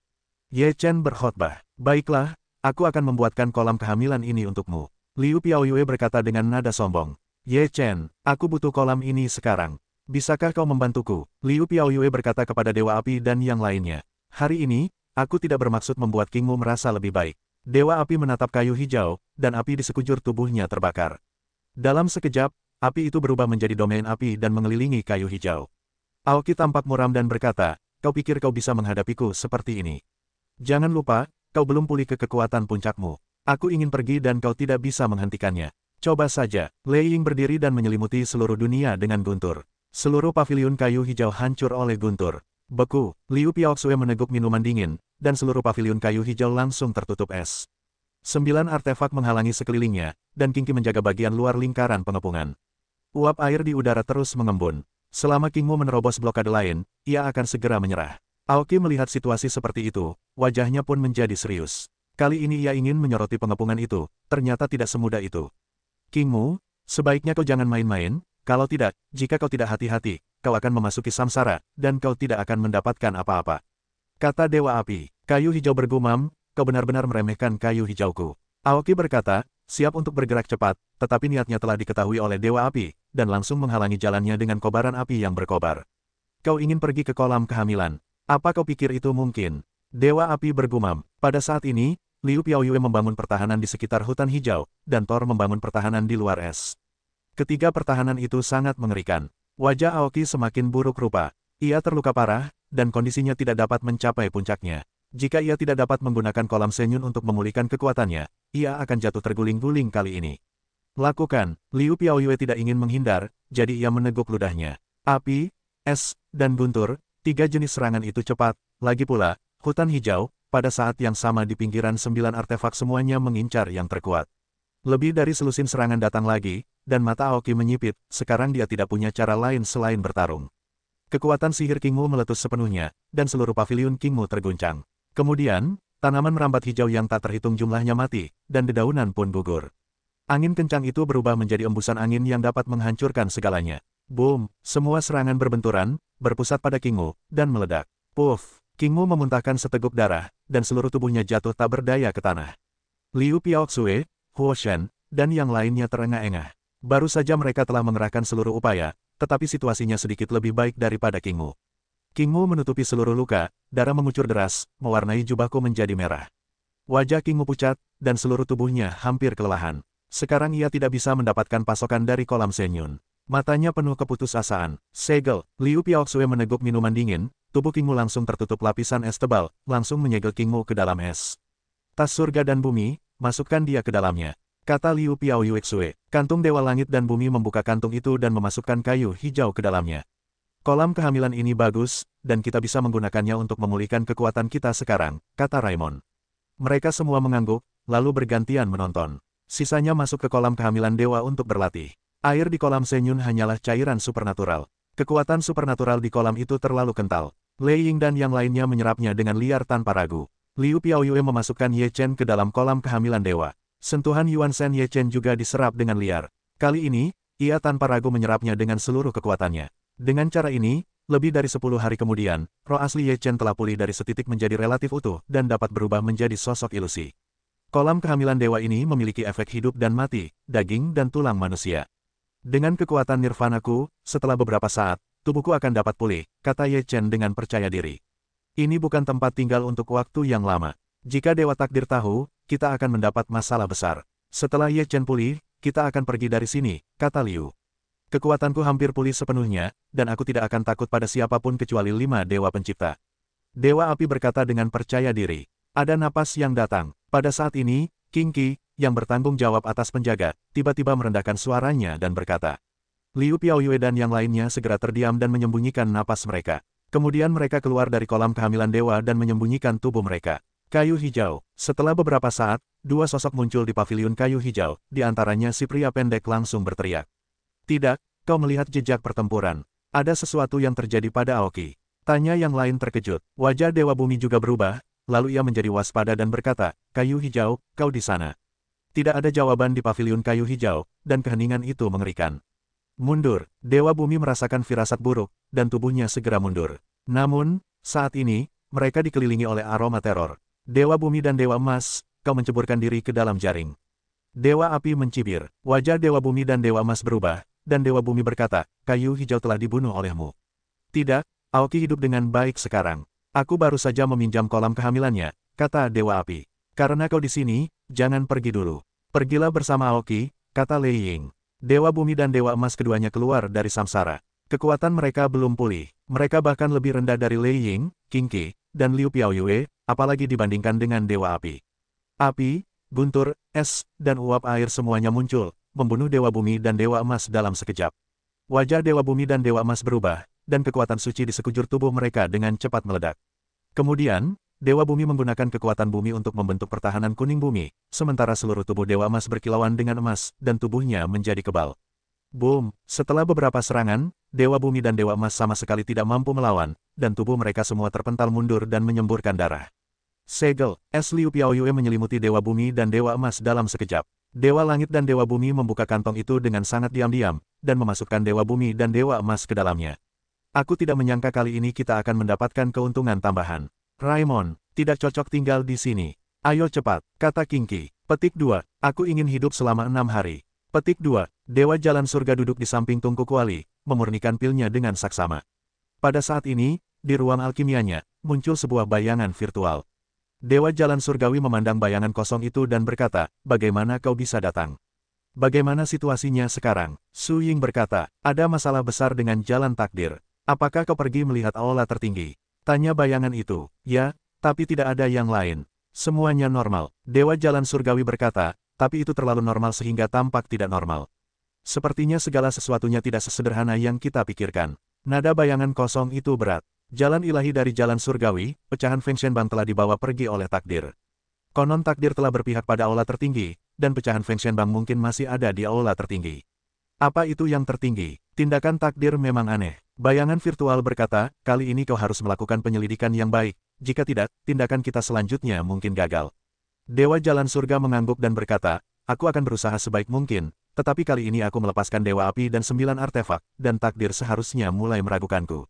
Ye Chen berkhotbah. Baiklah, aku akan membuatkan kolam kehamilan ini untukmu. Liu Piaoyue berkata dengan nada sombong. Ye Chen, aku butuh kolam ini sekarang. Bisakah kau membantuku? Liu Piaoyue berkata kepada Dewa Api dan yang lainnya. Hari ini, aku tidak bermaksud membuat Qingmu merasa lebih baik. Dewa Api menatap kayu hijau, dan api di sekujur tubuhnya terbakar. Dalam sekejap, api itu berubah menjadi domain api dan mengelilingi kayu hijau. Aoki tampak muram dan berkata, kau pikir kau bisa menghadapiku seperti ini? Jangan lupa, kau belum pulih ke kekuatan puncakmu. Aku ingin pergi dan kau tidak bisa menghentikannya. Coba saja. Lei Ying berdiri dan menyelimuti seluruh dunia dengan guntur. Seluruh paviliun kayu hijau hancur oleh guntur. Beku, Liu Piaoxue meneguk minuman dingin, dan seluruh paviliun kayu hijau langsung tertutup es. 9 artefak menghalangi sekelilingnya, dan Qingqi menjaga bagian luar lingkaran pengepungan. Uap air di udara terus mengembun. Selama Qingmu menerobos blokade lain, ia akan segera menyerah. Aoki melihat situasi seperti itu, wajahnya pun menjadi serius. Kali ini ia ingin menyoroti pengepungan itu, ternyata tidak semudah itu. Qingmu, sebaiknya kau jangan main-main, kalau tidak, jika kau tidak hati-hati, kau akan memasuki samsara, dan kau tidak akan mendapatkan apa-apa. Kata Dewa Api. Kayu hijau bergumam, kau benar-benar meremehkan kayu hijauku. Aoki berkata, siap untuk bergerak cepat, tetapi niatnya telah diketahui oleh Dewa Api, dan langsung menghalangi jalannya dengan kobaran api yang berkobar. Kau ingin pergi ke kolam kehamilan. Apa kau pikir itu mungkin? Dewa Api bergumam. Pada saat ini, Liu Piaoyue membangun pertahanan di sekitar hutan hijau, dan Thor membangun pertahanan di luar es. Ketiga pertahanan itu sangat mengerikan. Wajah Aoki semakin buruk rupa. Ia terluka parah, dan kondisinya tidak dapat mencapai puncaknya. Jika ia tidak dapat menggunakan kolam senyun untuk memulihkan kekuatannya, ia akan jatuh terguling-guling kali ini. Lakukan, Liu Piaoyue tidak ingin menghindar, jadi ia meneguk ludahnya. Api, es, dan guntur, 3 jenis serangan itu cepat, lagi pula, hutan hijau, pada saat yang sama di pinggiran 9 artefak semuanya mengincar yang terkuat. Lebih dari selusin serangan datang lagi, dan mata Aoki menyipit, sekarang dia tidak punya cara lain selain bertarung. Kekuatan sihir Kingmu meletus sepenuhnya, dan seluruh paviliun Kingmu terguncang. Kemudian, tanaman merambat hijau yang tak terhitung jumlahnya mati, dan dedaunan pun gugur. Angin kencang itu berubah menjadi embusan angin yang dapat menghancurkan segalanya. Boom, semua serangan berbenturan, berpusat pada Kingmu, dan meledak. Puff, Kingmu memuntahkan seteguk darah, dan seluruh tubuhnya jatuh tak berdaya ke tanah. Liu Piaoxue, Huo Shen, dan yang lainnya terengah-engah. Baru saja mereka telah mengerahkan seluruh upaya, tetapi situasinya sedikit lebih baik daripada Kingmu. Kingmu menutupi seluruh luka, darah mengucur deras, mewarnai jubahku menjadi merah. Wajah Kingmu pucat, dan seluruh tubuhnya hampir kelelahan. Sekarang ia tidak bisa mendapatkan pasokan dari kolam senyun. Matanya penuh keputusasaan. Segel, Liu Piaoxue meneguk minuman dingin, tubuh Kingmu langsung tertutup lapisan es tebal, langsung menyegel Kingmu ke dalam es. Tas surga dan bumi, masukkan dia ke dalamnya. Kata Liu Piaoyue. Kantung Dewa Langit dan Bumi membuka kantung itu dan memasukkan kayu hijau ke dalamnya. Kolam kehamilan ini bagus, dan kita bisa menggunakannya untuk memulihkan kekuatan kita sekarang, kata Raimon. Mereka semua mengangguk, lalu bergantian menonton. Sisanya masuk ke kolam kehamilan dewa untuk berlatih. Air di kolam senyun hanyalah cairan supernatural. Kekuatan supernatural di kolam itu terlalu kental. Lei Ying dan yang lainnya menyerapnya dengan liar tanpa ragu. Liu Piaoyue memasukkan Ye Chen ke dalam kolam kehamilan dewa. Sentuhan Yuan Shen Ye Chen juga diserap dengan liar. Kali ini, ia tanpa ragu menyerapnya dengan seluruh kekuatannya. Dengan cara ini, lebih dari 10 hari kemudian, roh asli Ye Chen telah pulih dari setitik menjadi relatif utuh dan dapat berubah menjadi sosok ilusi. Kolam kehamilan dewa ini memiliki efek hidup dan mati, daging dan tulang manusia. Dengan kekuatan nirvanaku, setelah beberapa saat, tubuhku akan dapat pulih, kata Ye Chen dengan percaya diri. Ini bukan tempat tinggal untuk waktu yang lama. Jika Dewa Takdir tahu, kita akan mendapat masalah besar. Setelah Ye Chen pulih, kita akan pergi dari sini, kata Liu. Kekuatanku hampir pulih sepenuhnya, dan aku tidak akan takut pada siapapun kecuali 5 dewa pencipta. Dewa Api berkata dengan percaya diri. Ada napas yang datang. Pada saat ini, King Qi, yang bertanggung jawab atas penjaga, tiba-tiba merendahkan suaranya dan berkata. Liu Piaoyue dan yang lainnya segera terdiam dan menyembunyikan napas mereka. Kemudian mereka keluar dari kolam kehamilan dewa dan menyembunyikan tubuh mereka. Kayu hijau. Setelah beberapa saat, 2 sosok muncul di paviliun kayu hijau, di antaranya si pria pendek langsung berteriak. Tidak, kau melihat jejak pertempuran. Ada sesuatu yang terjadi pada Aoki. Tanya yang lain terkejut. Wajah Dewa Bumi juga berubah, lalu ia menjadi waspada dan berkata, kayu hijau, kau di sana. Tidak ada jawaban di paviliun kayu hijau, dan keheningan itu mengerikan. Mundur, Dewa Bumi merasakan firasat buruk, dan tubuhnya segera mundur. Namun, saat ini, mereka dikelilingi oleh aroma teror. Dewa Bumi dan Dewa Emas, kau menceburkan diri ke dalam jaring. Dewa Api mencibir. Wajah Dewa Bumi dan Dewa Emas berubah, dan Dewa Bumi berkata, kayu hijau telah dibunuh olehmu. Tidak, Aoki hidup dengan baik sekarang. Aku baru saja meminjam kolam kehamilannya, kata Dewa Api. Karena kau di sini, jangan pergi dulu. Pergilah bersama Aoki, kata Lei Ying. Dewa Bumi dan Dewa Emas keduanya keluar dari samsara. Kekuatan mereka belum pulih. Mereka bahkan lebih rendah dari Lei Ying, King Qi, dan Liu Piaoyue, apalagi dibandingkan dengan Dewa Api. Api, guntur, es, dan uap air semuanya muncul, membunuh Dewa Bumi dan Dewa Emas dalam sekejap. Wajah Dewa Bumi dan Dewa Emas berubah, dan kekuatan suci di sekujur tubuh mereka dengan cepat meledak. Kemudian, Dewa Bumi menggunakan kekuatan bumi untuk membentuk pertahanan kuning bumi, sementara seluruh tubuh Dewa Emas berkilauan dengan emas, dan tubuhnya menjadi kebal. Boom! Setelah beberapa serangan, Dewa Bumi dan Dewa Emas sama sekali tidak mampu melawan, dan tubuh mereka semua terpental mundur dan menyemburkan darah. Segel, es Liu Piaoyue menyelimuti Dewa Bumi dan Dewa Emas dalam sekejap. Dewa Langit dan Dewa Bumi membuka kantong itu dengan sangat diam-diam, dan memasukkan Dewa Bumi dan Dewa Emas ke dalamnya. Aku tidak menyangka kali ini kita akan mendapatkan keuntungan tambahan. Raimon, tidak cocok tinggal di sini. Ayo cepat, kata King Qi. Petik 2, aku ingin hidup selama 6 hari. Petik 2, Dewa Jalan Surga duduk di samping tungku kuali, memurnikan pilnya dengan saksama. Pada saat ini, di ruang alkimianya, muncul sebuah bayangan virtual. Dewa Jalan Surgawi memandang bayangan kosong itu dan berkata, bagaimana kau bisa datang? Bagaimana situasinya sekarang? Su Ying berkata, ada masalah besar dengan jalan takdir. Apakah kau pergi melihat aula tertinggi? Tanya bayangan itu. Ya, tapi tidak ada yang lain. Semuanya normal. Dewa Jalan Surgawi berkata, tapi itu terlalu normal sehingga tampak tidak normal. Sepertinya segala sesuatunya tidak sesederhana yang kita pikirkan. Nada bayangan kosong itu berat. Jalan ilahi dari Jalan Surgawi, pecahan Feng Shenbang telah dibawa pergi oleh takdir. Konon takdir telah berpihak pada aula tertinggi, dan pecahan Feng Shenbang mungkin masih ada di aula tertinggi. Apa itu yang tertinggi? Tindakan takdir memang aneh. Bayangan virtual berkata, kali ini kau harus melakukan penyelidikan yang baik, jika tidak, tindakan kita selanjutnya mungkin gagal. Dewa Jalan Surga mengangguk dan berkata, aku akan berusaha sebaik mungkin, tetapi kali ini aku melepaskan Dewa Api dan 9 artefak, dan takdir seharusnya mulai meragukanku.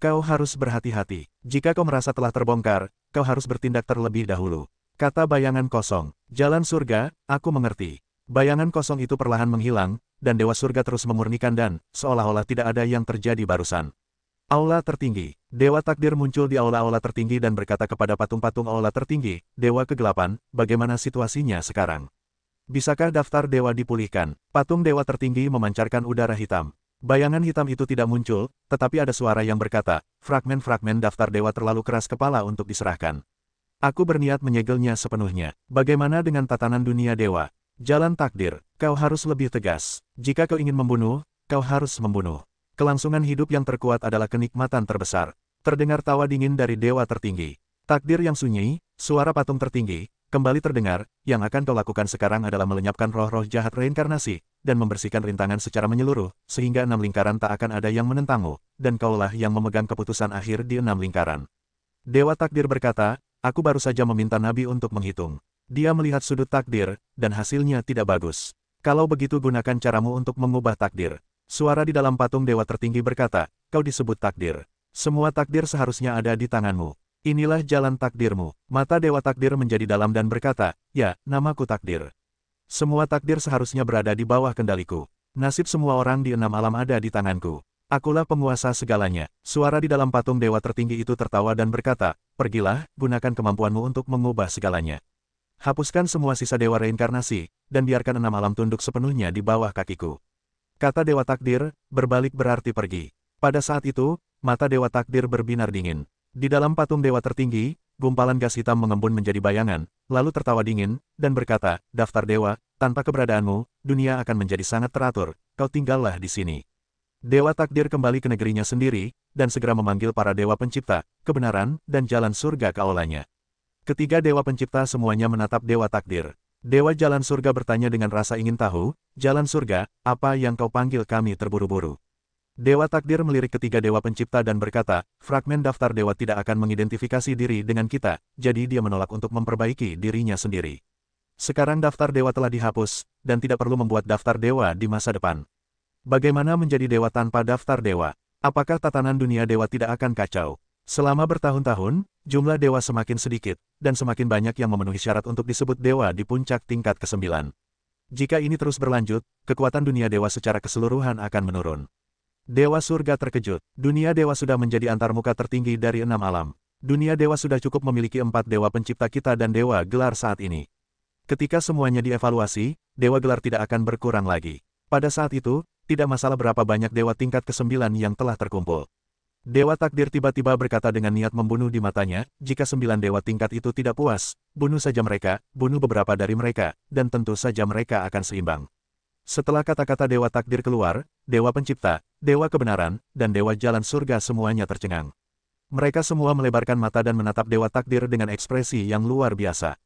Kau harus berhati-hati. Jika kau merasa telah terbongkar, kau harus bertindak terlebih dahulu. Kata bayangan kosong. Jalan surga, aku mengerti. Bayangan kosong itu perlahan menghilang, dan Dewa Surga terus memurnikan dan, seolah-olah tidak ada yang terjadi barusan. Aula tertinggi. Dewa Takdir muncul di aula-aula tertinggi dan berkata kepada patung-patung aula tertinggi, Dewa Kegelapan, bagaimana situasinya sekarang? Bisakah daftar dewa dipulihkan? Patung dewa tertinggi memancarkan udara hitam. Bayangan hitam itu tidak muncul, tetapi ada suara yang berkata, fragmen-fragmen daftar dewa terlalu keras kepala untuk diserahkan. Aku berniat menyegelnya sepenuhnya. Bagaimana dengan tatanan dunia dewa? Jalan takdir, kau harus lebih tegas. Jika kau ingin membunuh, kau harus membunuh. Kelangsungan hidup yang terkuat adalah kenikmatan terbesar. Terdengar tawa dingin dari dewa tertinggi. Takdir yang sunyi, suara patung tertinggi, kembali terdengar, yang akan kau lakukan sekarang adalah melenyapkan roh-roh jahat reinkarnasi, dan membersihkan rintangan secara menyeluruh, sehingga 6 lingkaran tak akan ada yang menentangmu, dan kaulah yang memegang keputusan akhir di 6 lingkaran. Dewa Takdir berkata, aku baru saja meminta Nabi untuk menghitung. Dia melihat sudut takdir, dan hasilnya tidak bagus. Kalau begitu gunakan caramu untuk mengubah takdir. Suara di dalam patung dewa tertinggi berkata, kau disebut takdir. Semua takdir seharusnya ada di tanganmu. Inilah jalan takdirmu. Mata Dewa Takdir menjadi dalam dan berkata, ya, namaku Takdir. Semua takdir seharusnya berada di bawah kendaliku. Nasib semua orang di 6 alam ada di tanganku. Akulah penguasa segalanya. Suara di dalam patung dewa tertinggi itu tertawa dan berkata, pergilah, gunakan kemampuanmu untuk mengubah segalanya. Hapuskan semua sisa dewa reinkarnasi, dan biarkan 6 alam tunduk sepenuhnya di bawah kakiku. Kata Dewa Takdir, berbalik berarti pergi. Pada saat itu, mata Dewa Takdir berbinar dingin. Di dalam patung dewa tertinggi, gumpalan gas hitam mengembun menjadi bayangan, lalu tertawa dingin, dan berkata, daftar dewa, tanpa keberadaanmu, dunia akan menjadi sangat teratur, kau tinggallah di sini. Dewa Takdir kembali ke negerinya sendiri, dan segera memanggil para dewa pencipta, kebenaran, dan jalan surga ke aulanya. Ketiga dewa pencipta semuanya menatap Dewa Takdir. Dewa Jalan Surga bertanya dengan rasa ingin tahu, Jalan Surga, apa yang kau panggil kami terburu-buru? Dewa Takdir melirik ketiga dewa pencipta dan berkata, fragmen daftar dewa tidak akan mengidentifikasi diri dengan kita, jadi dia menolak untuk memperbaiki dirinya sendiri. Sekarang daftar dewa telah dihapus, dan tidak perlu membuat daftar dewa di masa depan. Bagaimana menjadi dewa tanpa daftar dewa? Apakah tatanan dunia dewa tidak akan kacau? Selama bertahun-tahun, jumlah dewa semakin sedikit, dan semakin banyak yang memenuhi syarat untuk disebut dewa di puncak tingkat ke-9. Jika ini terus berlanjut, kekuatan dunia dewa secara keseluruhan akan menurun. Dewa surga terkejut. Dunia dewa sudah menjadi antarmuka tertinggi dari 6 alam. Dunia dewa sudah cukup memiliki 4 dewa pencipta kita dan dewa gelar saat ini. Ketika semuanya dievaluasi, dewa gelar tidak akan berkurang lagi. Pada saat itu, tidak masalah berapa banyak dewa tingkat ke-9 yang telah terkumpul. Dewa Takdir tiba-tiba berkata dengan niat membunuh di matanya, jika 9 dewa tingkat itu tidak puas, bunuh saja mereka, bunuh beberapa dari mereka, dan tentu saja mereka akan seimbang. Setelah kata-kata Dewa Takdir keluar, Dewa Pencipta, Dewa Kebenaran, dan Dewa Jalan Surga semuanya tercengang. Mereka semua melebarkan mata dan menatap Dewa Takdir dengan ekspresi yang luar biasa.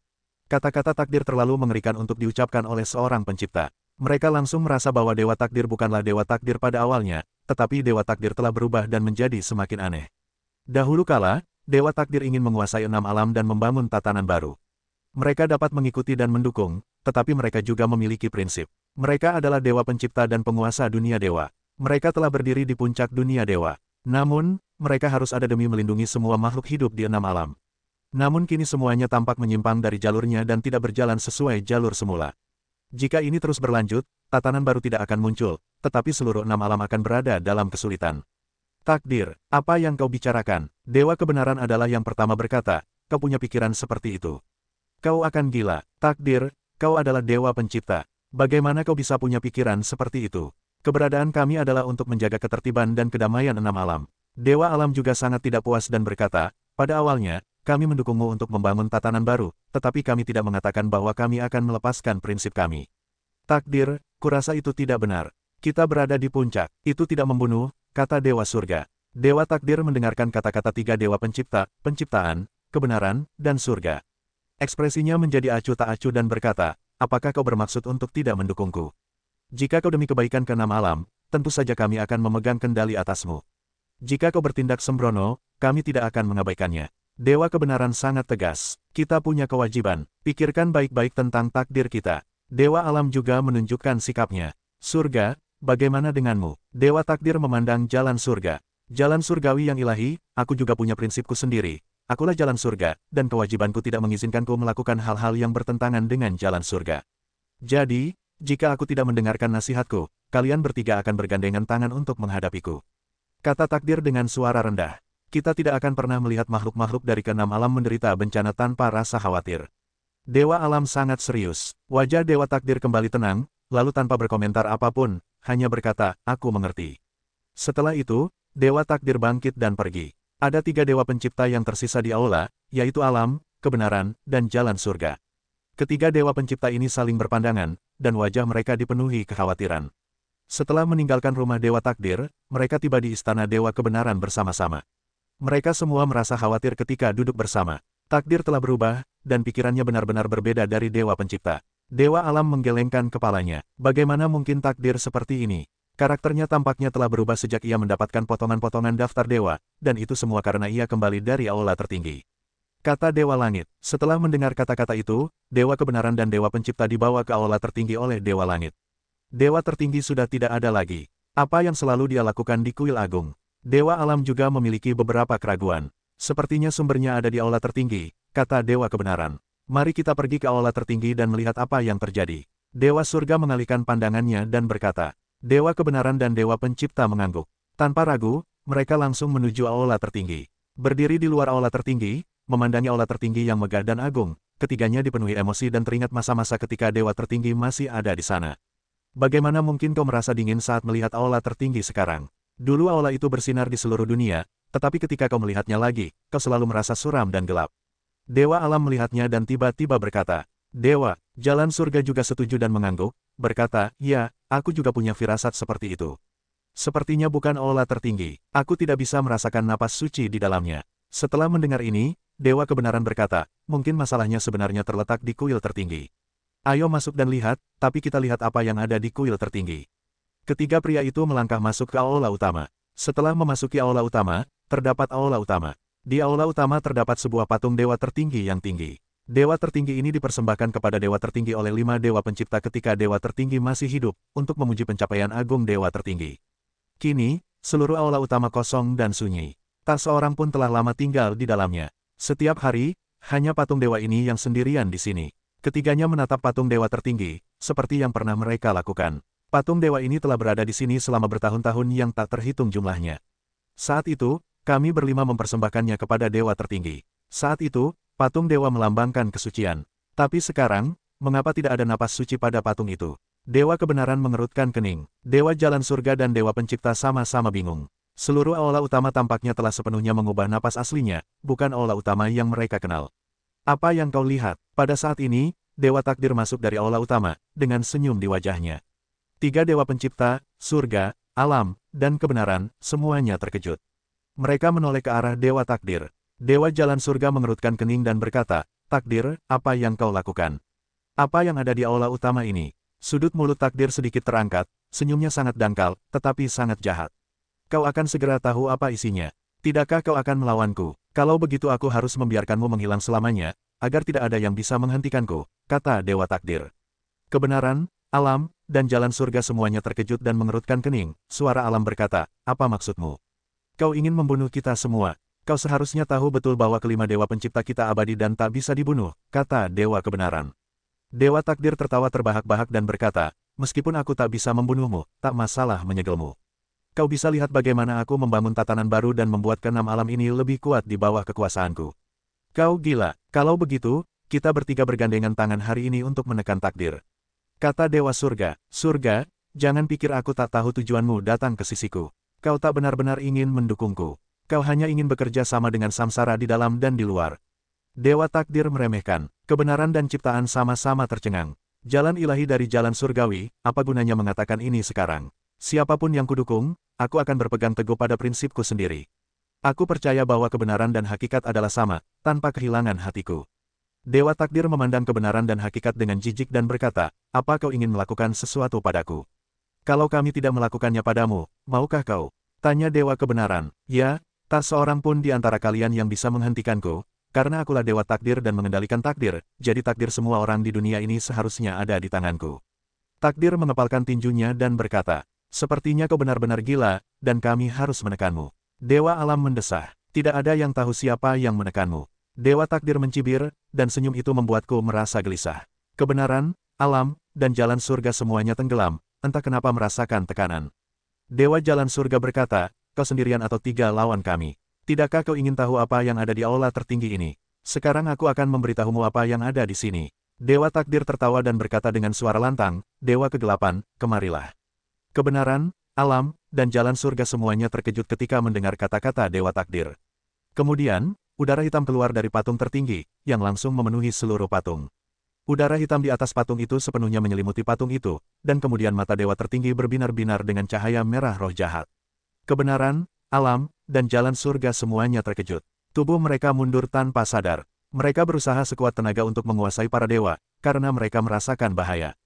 Kata-kata takdir terlalu mengerikan untuk diucapkan oleh seorang pencipta. Mereka langsung merasa bahwa Dewa Takdir bukanlah Dewa Takdir pada awalnya, tetapi Dewa Takdir telah berubah dan menjadi semakin aneh. Dahulu kala, Dewa Takdir ingin menguasai 6 alam dan membangun tatanan baru. Mereka dapat mengikuti dan mendukung, tetapi mereka juga memiliki prinsip. Mereka adalah dewa pencipta dan penguasa dunia dewa. Mereka telah berdiri di puncak dunia dewa. Namun, mereka harus ada demi melindungi semua makhluk hidup di 6 alam. Namun kini semuanya tampak menyimpang dari jalurnya dan tidak berjalan sesuai jalur semula. Jika ini terus berlanjut, tatanan baru tidak akan muncul, tetapi seluruh 6 alam akan berada dalam kesulitan. Takdir, apa yang kau bicarakan? Dewa Kebenaran adalah yang pertama berkata, kau punya pikiran seperti itu. Kau akan gila. Takdir, kau adalah dewa pencipta. Bagaimana kau bisa punya pikiran seperti itu? Keberadaan kami adalah untuk menjaga ketertiban dan kedamaian 6 alam. Dewa Alam juga sangat tidak puas dan berkata, pada awalnya, kami mendukungmu untuk membangun tatanan baru, tetapi kami tidak mengatakan bahwa kami akan melepaskan prinsip kami. Takdir, kurasa itu tidak benar. Kita berada di puncak, itu tidak membunuh, kata Dewa Surga. Dewa Takdir mendengarkan kata-kata tiga dewa pencipta, penciptaan, kebenaran, dan surga. Ekspresinya menjadi acuh tak acuh dan berkata, apakah kau bermaksud untuk tidak mendukungku? Jika kau demi kebaikan keenam alam, tentu saja kami akan memegang kendali atasmu. Jika kau bertindak sembrono, kami tidak akan mengabaikannya. Dewa kebenaran sangat tegas. Kita punya kewajiban. Pikirkan baik-baik tentang takdir kita. Dewa alam juga menunjukkan sikapnya. Surga, bagaimana denganmu? Dewa takdir memandang jalan surga. Jalan surgawi yang ilahi, aku juga punya prinsipku sendiri. Akulah jalan surga, dan kewajibanku tidak mengizinkanku melakukan hal-hal yang bertentangan dengan jalan surga. Jadi, jika aku tidak mendengarkan nasihatku, kalian bertiga akan bergandengan tangan untuk menghadapiku. Kata takdir dengan suara rendah. Kita tidak akan pernah melihat makhluk-makhluk dari keenam alam menderita bencana tanpa rasa khawatir. Dewa alam sangat serius. Wajah Dewa Takdir kembali tenang, lalu tanpa berkomentar apapun, hanya berkata, aku mengerti. Setelah itu, Dewa Takdir bangkit dan pergi. Ada tiga dewa pencipta yang tersisa di aula, yaitu alam, kebenaran, dan jalan surga. Ketiga dewa pencipta ini saling berpandangan, dan wajah mereka dipenuhi kekhawatiran. Setelah meninggalkan rumah Dewa Takdir, mereka tiba di istana Dewa Kebenaran bersama-sama. Mereka semua merasa khawatir ketika duduk bersama. Takdir telah berubah, dan pikirannya benar-benar berbeda dari Dewa Pencipta. Dewa Alam menggelengkan kepalanya. Bagaimana mungkin takdir seperti ini? Karakternya tampaknya telah berubah sejak ia mendapatkan potongan-potongan daftar dewa, dan itu semua karena ia kembali dari aula tertinggi. Kata Dewa Langit. Setelah mendengar kata-kata itu, Dewa Kebenaran dan Dewa Pencipta dibawa ke aula tertinggi oleh Dewa Langit. Dewa tertinggi sudah tidak ada lagi. Apa yang selalu dia lakukan di Kuil Agung? Dewa Alam juga memiliki beberapa keraguan. Sepertinya sumbernya ada di aula tertinggi, kata Dewa Kebenaran. Mari kita pergi ke aula tertinggi dan melihat apa yang terjadi. Dewa Surga mengalihkan pandangannya dan berkata. Dewa Kebenaran dan Dewa Pencipta mengangguk. Tanpa ragu, mereka langsung menuju aula tertinggi. Berdiri di luar aula tertinggi, memandangi aula tertinggi yang megah dan agung, ketiganya dipenuhi emosi dan teringat masa-masa ketika Dewa tertinggi masih ada di sana. Bagaimana mungkin kau merasa dingin saat melihat aula tertinggi sekarang? Dulu aula itu bersinar di seluruh dunia, tetapi ketika kau melihatnya lagi, kau selalu merasa suram dan gelap. Dewa Alam melihatnya dan tiba-tiba berkata, Dewa, jalan surga juga setuju dan mengangguk, berkata, ya, aku juga punya firasat seperti itu. Sepertinya bukan aula tertinggi, aku tidak bisa merasakan napas suci di dalamnya. Setelah mendengar ini, Dewa Kebenaran berkata, mungkin masalahnya sebenarnya terletak di kuil tertinggi. Ayo masuk dan lihat, tapi kita lihat apa yang ada di kuil tertinggi. Ketiga pria itu melangkah masuk ke aula utama. Setelah memasuki aula utama, terdapat aula utama. Di aula utama terdapat sebuah patung dewa tertinggi yang tinggi. Dewa tertinggi ini dipersembahkan kepada dewa tertinggi oleh 5 dewa pencipta ketika dewa tertinggi masih hidup, untuk memuji pencapaian agung dewa tertinggi. Kini, seluruh aula utama kosong dan sunyi. Tak seorang pun telah lama tinggal di dalamnya. Setiap hari, hanya patung dewa ini yang sendirian di sini. Ketiganya menatap patung dewa tertinggi, seperti yang pernah mereka lakukan. Patung dewa ini telah berada di sini selama bertahun-tahun yang tak terhitung jumlahnya. Saat itu, kami berlima mempersembahkannya kepada dewa tertinggi. Saat itu, patung dewa melambangkan kesucian. Tapi sekarang, mengapa tidak ada napas suci pada patung itu? Dewa Kebenaran mengerutkan kening. Dewa Jalan Surga dan Dewa Pencipta sama-sama bingung. Seluruh aula utama tampaknya telah sepenuhnya mengubah napas aslinya, bukan aula utama yang mereka kenal. Apa yang kau lihat? Pada saat ini, Dewa Takdir masuk dari aula utama, dengan senyum di wajahnya. Tiga dewa pencipta, surga, alam, dan kebenaran, semuanya terkejut. Mereka menoleh ke arah Dewa Takdir. Dewa Jalan Surga mengerutkan kening dan berkata, Takdir, apa yang kau lakukan? Apa yang ada di aula utama ini? Sudut mulut Takdir sedikit terangkat, senyumnya sangat dangkal, tetapi sangat jahat. Kau akan segera tahu apa isinya. Tidakkah kau akan melawanku? Kalau begitu aku harus membiarkanmu menghilang selamanya, agar tidak ada yang bisa menghentikanku, kata Dewa Takdir. Kebenaran, alam, dan jalan surga semuanya terkejut dan mengerutkan kening. Suara alam berkata, apa maksudmu? Kau ingin membunuh kita semua. Kau seharusnya tahu betul bahwa kelima dewa pencipta kita abadi dan tak bisa dibunuh, kata Dewa Kebenaran. Dewa Takdir tertawa terbahak-bahak dan berkata, meskipun aku tak bisa membunuhmu, tak masalah menyegelmu. Kau bisa lihat bagaimana aku membangun tatanan baru dan membuat keenam alam ini lebih kuat di bawah kekuasaanku. Kau gila. Kalau begitu, kita bertiga bergandengan tangan hari ini untuk menekan takdir. Kata Dewa Surga, Surga, jangan pikir aku tak tahu tujuanmu datang ke sisiku. Kau tak benar-benar ingin mendukungku. Kau hanya ingin bekerja sama dengan samsara di dalam dan di luar. Dewa takdir meremehkan. Kebenaran dan ciptaan sama-sama tercengang. Jalan ilahi dari jalan surgawi, apa gunanya mengatakan ini sekarang? Siapapun yang kudukung, aku akan berpegang teguh pada prinsipku sendiri. Aku percaya bahwa kebenaran dan hakikat adalah sama, tanpa kehilangan hatiku. Dewa takdir memandang kebenaran dan hakikat dengan jijik dan berkata, apa kau ingin melakukan sesuatu padaku? Kalau kami tidak melakukannya padamu, maukah kau? Tanya Dewa kebenaran. Ya, tak seorang pun di antara kalian yang bisa menghentikanku, karena akulah Dewa takdir dan mengendalikan takdir, jadi takdir semua orang di dunia ini seharusnya ada di tanganku. Takdir mengepalkan tinjunya dan berkata, sepertinya kau benar-benar gila, dan kami harus menekanmu. Dewa alam mendesah, tidak ada yang tahu siapa yang menekanmu. Dewa takdir mencibir, dan senyum itu membuatku merasa gelisah. Kebenaran, alam, dan jalan surga semuanya tenggelam, entah kenapa merasakan tekanan. Dewa jalan surga berkata, kau sendirian atau 3 lawan kami. Tidakkah kau ingin tahu apa yang ada di aula tertinggi ini? Sekarang aku akan memberitahumu apa yang ada di sini. Dewa takdir tertawa dan berkata dengan suara lantang, Dewa kegelapan, kemarilah. Kebenaran, alam, dan jalan surga semuanya terkejut ketika mendengar kata-kata Dewa takdir. Kemudian, udara hitam keluar dari patung tertinggi, yang langsung memenuhi seluruh patung. Udara hitam di atas patung itu sepenuhnya menyelimuti patung itu, dan kemudian mata dewa tertinggi berbinar-binar dengan cahaya merah roh jahat. Kebenaran, alam, dan jalan surga semuanya terkejut. Tubuh mereka mundur tanpa sadar. Mereka berusaha sekuat tenaga untuk menguasai para dewa, karena mereka merasakan bahaya.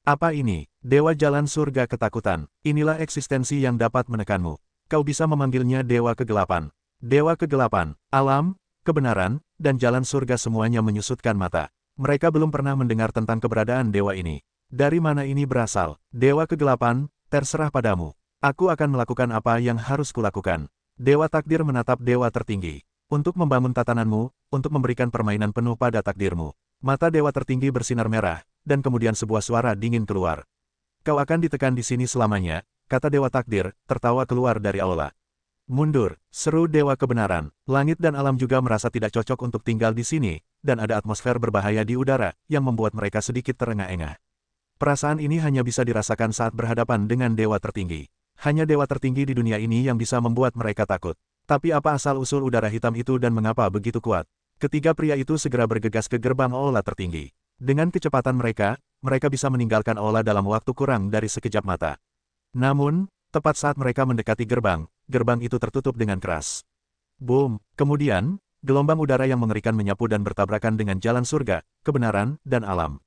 Apa ini? Dewa jalan surga ketakutan. Inilah eksistensi yang dapat menekanmu. Kau bisa memanggilnya Dewa Kegelapan. Dewa Kegelapan, alam, kebenaran, dan jalan surga semuanya menyusutkan mata. Mereka belum pernah mendengar tentang keberadaan dewa ini. Dari mana ini berasal? Dewa Kegelapan, terserah padamu. Aku akan melakukan apa yang harus kulakukan. Dewa takdir menatap dewa tertinggi. Untuk membangun tatananmu, untuk memberikan permainan penuh pada takdirmu. Mata dewa tertinggi bersinar merah, dan kemudian sebuah suara dingin keluar. Kau akan ditekan di sini selamanya, kata dewa takdir, tertawa keluar dari aula. Mundur, seru dewa kebenaran. Langit dan alam juga merasa tidak cocok untuk tinggal di sini, dan ada atmosfer berbahaya di udara, yang membuat mereka sedikit terengah-engah. Perasaan ini hanya bisa dirasakan saat berhadapan dengan dewa tertinggi. Hanya dewa tertinggi di dunia ini yang bisa membuat mereka takut. Tapi apa asal-usul udara hitam itu dan mengapa begitu kuat? Ketiga pria itu segera bergegas ke gerbang aula tertinggi. Dengan kecepatan mereka bisa meninggalkan aula dalam waktu kurang dari sekejap mata. Namun, tepat saat mereka mendekati gerbang itu tertutup dengan keras. Boom! Kemudian, gelombang udara yang mengerikan menyapu dan bertabrakan dengan jalan surga, kebenaran, dan alam.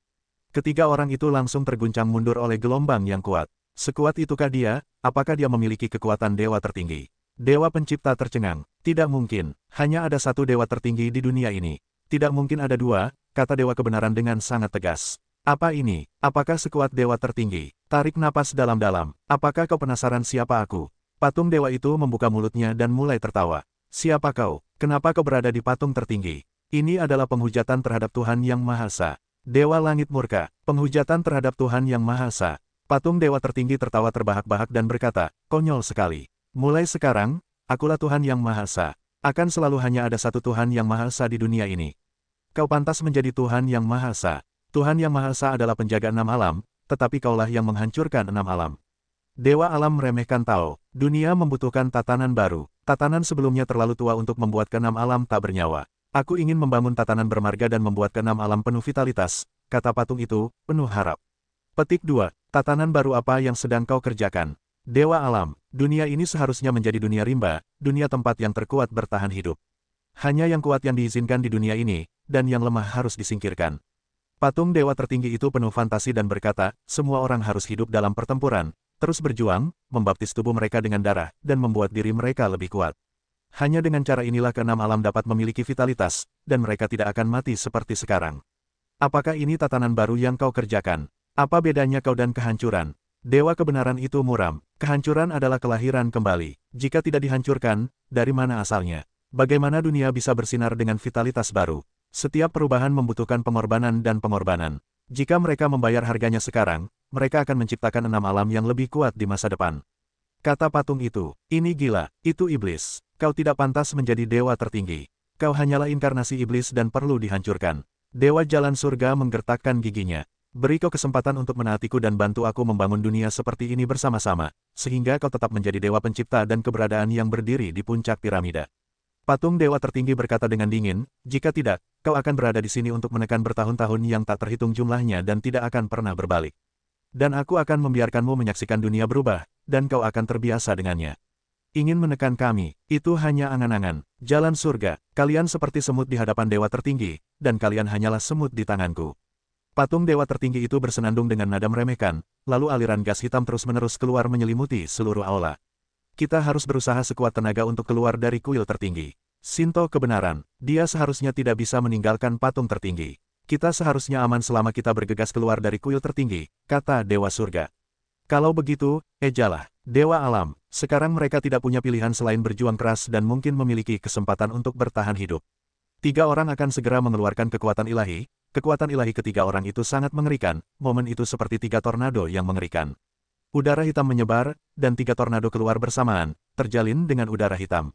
Ketiga orang itu langsung terguncang mundur oleh gelombang yang kuat. Sekuat itukah dia? Apakah dia memiliki kekuatan dewa tertinggi? Dewa pencipta tercengang. Tidak mungkin. Hanya ada satu dewa tertinggi di dunia ini. Tidak mungkin ada dua, kata dewa kebenaran dengan sangat tegas. Apa ini? Apakah sekuat dewa tertinggi? Tarik napas dalam-dalam. Apakah kau penasaran siapa aku? Patung dewa itu membuka mulutnya dan mulai tertawa. Siapa kau? Kenapa kau berada di patung tertinggi? Ini adalah penghujatan terhadap Tuhan Yang Maha Esa. Dewa langit murka. Penghujatan terhadap Tuhan Yang Maha Esa. Patung dewa tertinggi tertawa terbahak-bahak dan berkata, konyol sekali. Mulai sekarang, akulah Tuhan Yang Maha Esa. Akan selalu hanya ada satu Tuhan Yang Maha Esa di dunia ini. Kau pantas menjadi Tuhan Yang Maha Esa. Tuhan Yang Maha Esa adalah penjaga 6 alam, tetapi kaulah yang menghancurkan 6 alam. Dewa alam meremehkan Tao. Dunia membutuhkan tatanan baru. Tatanan sebelumnya terlalu tua untuk membuat ke-6 alam tak bernyawa. Aku ingin membangun tatanan bermarga dan membuat ke-6 alam penuh vitalitas, kata patung itu, penuh harap. Petik 2. Tatanan baru apa yang sedang kau kerjakan? Dewa alam, dunia ini seharusnya menjadi dunia rimba, dunia tempat yang terkuat bertahan hidup. Hanya yang kuat yang diizinkan di dunia ini, dan yang lemah harus disingkirkan. Patung dewa tertinggi itu penuh fantasi dan berkata, semua orang harus hidup dalam pertempuran, terus berjuang, membaptis tubuh mereka dengan darah, dan membuat diri mereka lebih kuat. Hanya dengan cara inilah ke-6 alam dapat memiliki vitalitas, dan mereka tidak akan mati seperti sekarang. Apakah ini tatanan baru yang kau kerjakan? Apa bedanya kau dan kehancuran? Dewa kebenaran itu muram. Kehancuran adalah kelahiran kembali. Jika tidak dihancurkan, dari mana asalnya? Bagaimana dunia bisa bersinar dengan vitalitas baru? Setiap perubahan membutuhkan pengorbanan dan pengorbanan. Jika mereka membayar harganya sekarang, mereka akan menciptakan 6 alam yang lebih kuat di masa depan. Kata patung itu, ini gila, itu iblis. Kau tidak pantas menjadi dewa tertinggi. Kau hanyalah inkarnasi iblis dan perlu dihancurkan. Dewa jalan surga menggertakkan giginya. Beri kau kesempatan untuk menaatiku dan bantu aku membangun dunia seperti ini bersama-sama, sehingga kau tetap menjadi dewa pencipta dan keberadaan yang berdiri di puncak piramida. Patung dewa tertinggi berkata dengan dingin, jika tidak, kau akan berada di sini untuk menekan bertahun-tahun yang tak terhitung jumlahnya dan tidak akan pernah berbalik. Dan aku akan membiarkanmu menyaksikan dunia berubah, dan kau akan terbiasa dengannya. Ingin menekan kami, itu hanya angan-angan. Jalan surga, kalian seperti semut di hadapan dewa tertinggi, dan kalian hanyalah semut di tanganku. Patung dewa tertinggi itu bersenandung dengan nada meremehkan, lalu aliran gas hitam terus-menerus keluar menyelimuti seluruh aula. Kita harus berusaha sekuat tenaga untuk keluar dari kuil tertinggi. Shinto kebenaran, dia seharusnya tidak bisa meninggalkan patung tertinggi. Kita seharusnya aman selama kita bergegas keluar dari kuil tertinggi, kata Dewa Surga. Kalau begitu, ejalah, Dewa Alam, sekarang mereka tidak punya pilihan selain berjuang keras dan mungkin memiliki kesempatan untuk bertahan hidup. 3 orang akan segera mengeluarkan kekuatan ilahi ketiga orang itu sangat mengerikan, momen itu seperti 3 tornado yang mengerikan. Udara hitam menyebar, dan 3 tornado keluar bersamaan, terjalin dengan udara hitam.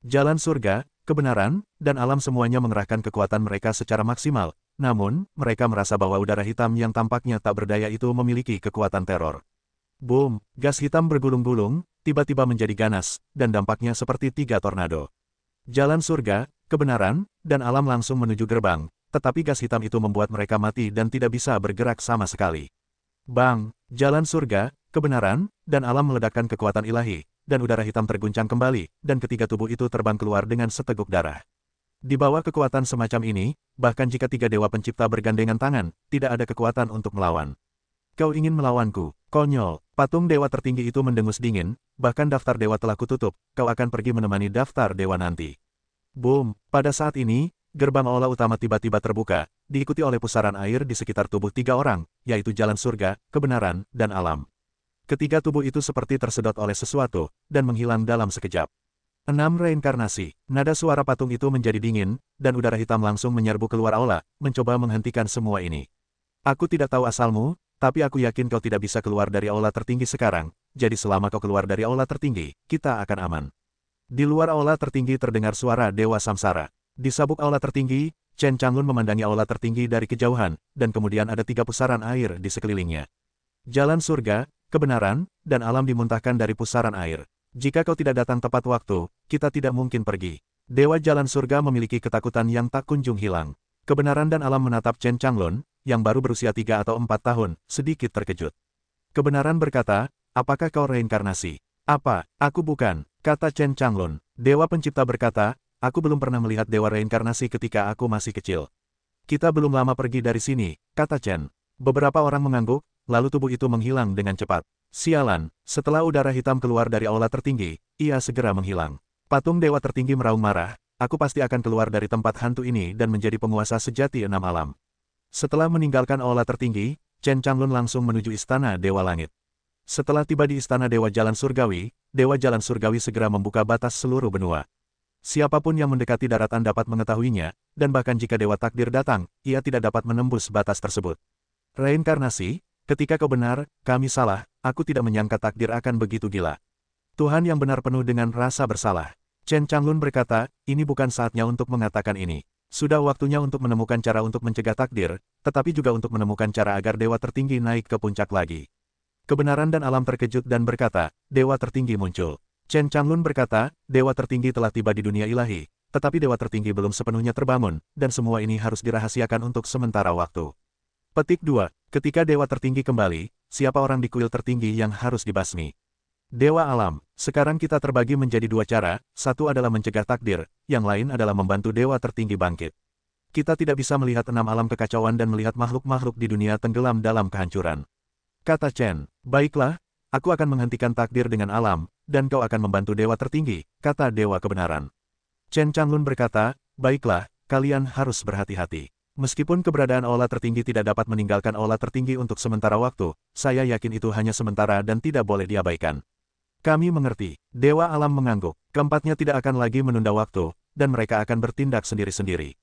Jalan surga, kebenaran, dan alam semuanya mengerahkan kekuatan mereka secara maksimal, namun, mereka merasa bahwa udara hitam yang tampaknya tak berdaya itu memiliki kekuatan teror. Boom, gas hitam bergulung-gulung, tiba-tiba menjadi ganas, dan dampaknya seperti 3 tornado. Jalan surga, kebenaran, dan alam langsung menuju gerbang, tetapi gas hitam itu membuat mereka mati dan tidak bisa bergerak sama sekali. Bang, jalan surga, kebenaran, dan alam meledakkan kekuatan ilahi, dan udara hitam terguncang kembali, dan ketiga tubuh itu terbang keluar dengan seteguk darah. Di bawah kekuatan semacam ini, bahkan jika 3 dewa pencipta bergandengan tangan, tidak ada kekuatan untuk melawan. Kau ingin melawanku, konyol, patung dewa tertinggi itu mendengus dingin, bahkan daftar dewa telah kututup, kau akan pergi menemani daftar dewa nanti. Boom, pada saat ini, gerbang aula utama tiba-tiba terbuka, diikuti oleh pusaran air di sekitar tubuh 3 orang, yaitu jalan surga, kebenaran, dan alam. Ketiga tubuh itu seperti tersedot oleh sesuatu, dan menghilang dalam sekejap. 6 reinkarnasi, nada suara patung itu menjadi dingin, dan udara hitam langsung menyerbu keluar aula, mencoba menghentikan semua ini. Aku tidak tahu asalmu, tapi aku yakin kau tidak bisa keluar dari aula tertinggi sekarang, jadi selama kau keluar dari aula tertinggi, kita akan aman. Di luar aula tertinggi terdengar suara Dewa Samsara. Di sabuk aula tertinggi, Chen Changlun memandangi aula tertinggi dari kejauhan, dan kemudian ada 3 pusaran air di sekelilingnya. Jalan surga, kebenaran, dan alam dimuntahkan dari pusaran air. Jika kau tidak datang tepat waktu, kita tidak mungkin pergi. Dewa Jalan Surga memiliki ketakutan yang tak kunjung hilang. Kebenaran dan alam menatap Chen Changlun, yang baru berusia 3 atau 4 tahun, sedikit terkejut. Kebenaran berkata, apakah kau reinkarnasi? Apa, aku bukan, kata Chen Changlun. Dewa Pencipta berkata, aku belum pernah melihat dewa reinkarnasi ketika aku masih kecil. Kita belum lama pergi dari sini, kata Chen. Beberapa orang mengangguk, lalu tubuh itu menghilang dengan cepat. Sialan, setelah udara hitam keluar dari aula tertinggi, ia segera menghilang. Patung dewa tertinggi meraung marah, aku pasti akan keluar dari tempat hantu ini dan menjadi penguasa sejati 6 alam. Setelah meninggalkan aula tertinggi, Chen Changlun langsung menuju istana Dewa Langit. Setelah tiba di istana Dewa Jalan Surgawi segera membuka batas seluruh benua. Siapapun yang mendekati daratan dapat mengetahuinya, dan bahkan jika Dewa Takdir datang, ia tidak dapat menembus batas tersebut. Reinkarnasi, ketika kau benar, kami salah, aku tidak menyangka takdir akan begitu gila. Tuhan yang benar penuh dengan rasa bersalah. Chen Changlun berkata, ini bukan saatnya untuk mengatakan ini. Sudah waktunya untuk menemukan cara untuk mencegah takdir, tetapi juga untuk menemukan cara agar dewa tertinggi naik ke puncak lagi. Kebenaran dan alam terkejut dan berkata, dewa tertinggi muncul. Chen Changlun berkata, dewa tertinggi telah tiba di dunia ilahi, tetapi dewa tertinggi belum sepenuhnya terbangun, dan semua ini harus dirahasiakan untuk sementara waktu. Petik 2. Ketika dewa tertinggi kembali, siapa orang di kuil tertinggi yang harus dibasmi? Dewa alam, sekarang kita terbagi menjadi 2 cara, satu adalah mencegah takdir, yang lain adalah membantu dewa tertinggi bangkit. Kita tidak bisa melihat 6 alam kekacauan dan melihat makhluk-makhluk di dunia tenggelam dalam kehancuran. Kata Chen, baiklah, aku akan menghentikan takdir dengan alam, dan kau akan membantu dewa tertinggi, kata dewa kebenaran. Chen Changlun berkata, baiklah, kalian harus berhati-hati. Meskipun keberadaan aula tertinggi tidak dapat meninggalkan aula tertinggi untuk sementara waktu, saya yakin itu hanya sementara dan tidak boleh diabaikan. Kami mengerti. Dewa alam mengangguk. Keempatnya tidak akan lagi menunda waktu, dan mereka akan bertindak sendiri-sendiri.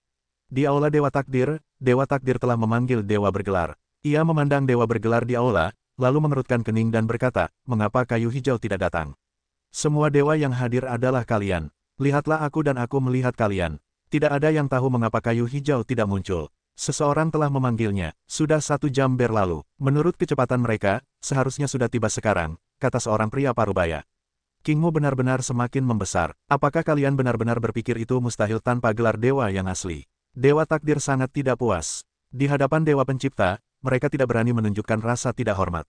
Di aula Dewa Takdir telah memanggil Dewa Bergelar. Ia memandang Dewa Bergelar di aula, lalu mengerutkan kening dan berkata, mengapa kayu hijau tidak datang? Semua dewa yang hadir adalah kalian. Lihatlah aku dan aku melihat kalian. Tidak ada yang tahu mengapa kayu hijau tidak muncul. Seseorang telah memanggilnya, sudah 1 jam berlalu. Menurut kecepatan mereka, seharusnya sudah tiba sekarang, kata seorang pria parubaya. Kingmu benar-benar semakin membesar. Apakah kalian benar-benar berpikir itu mustahil tanpa gelar dewa yang asli? Dewa takdir sangat tidak puas. Di hadapan Dewa Pencipta, mereka tidak berani menunjukkan rasa tidak hormat.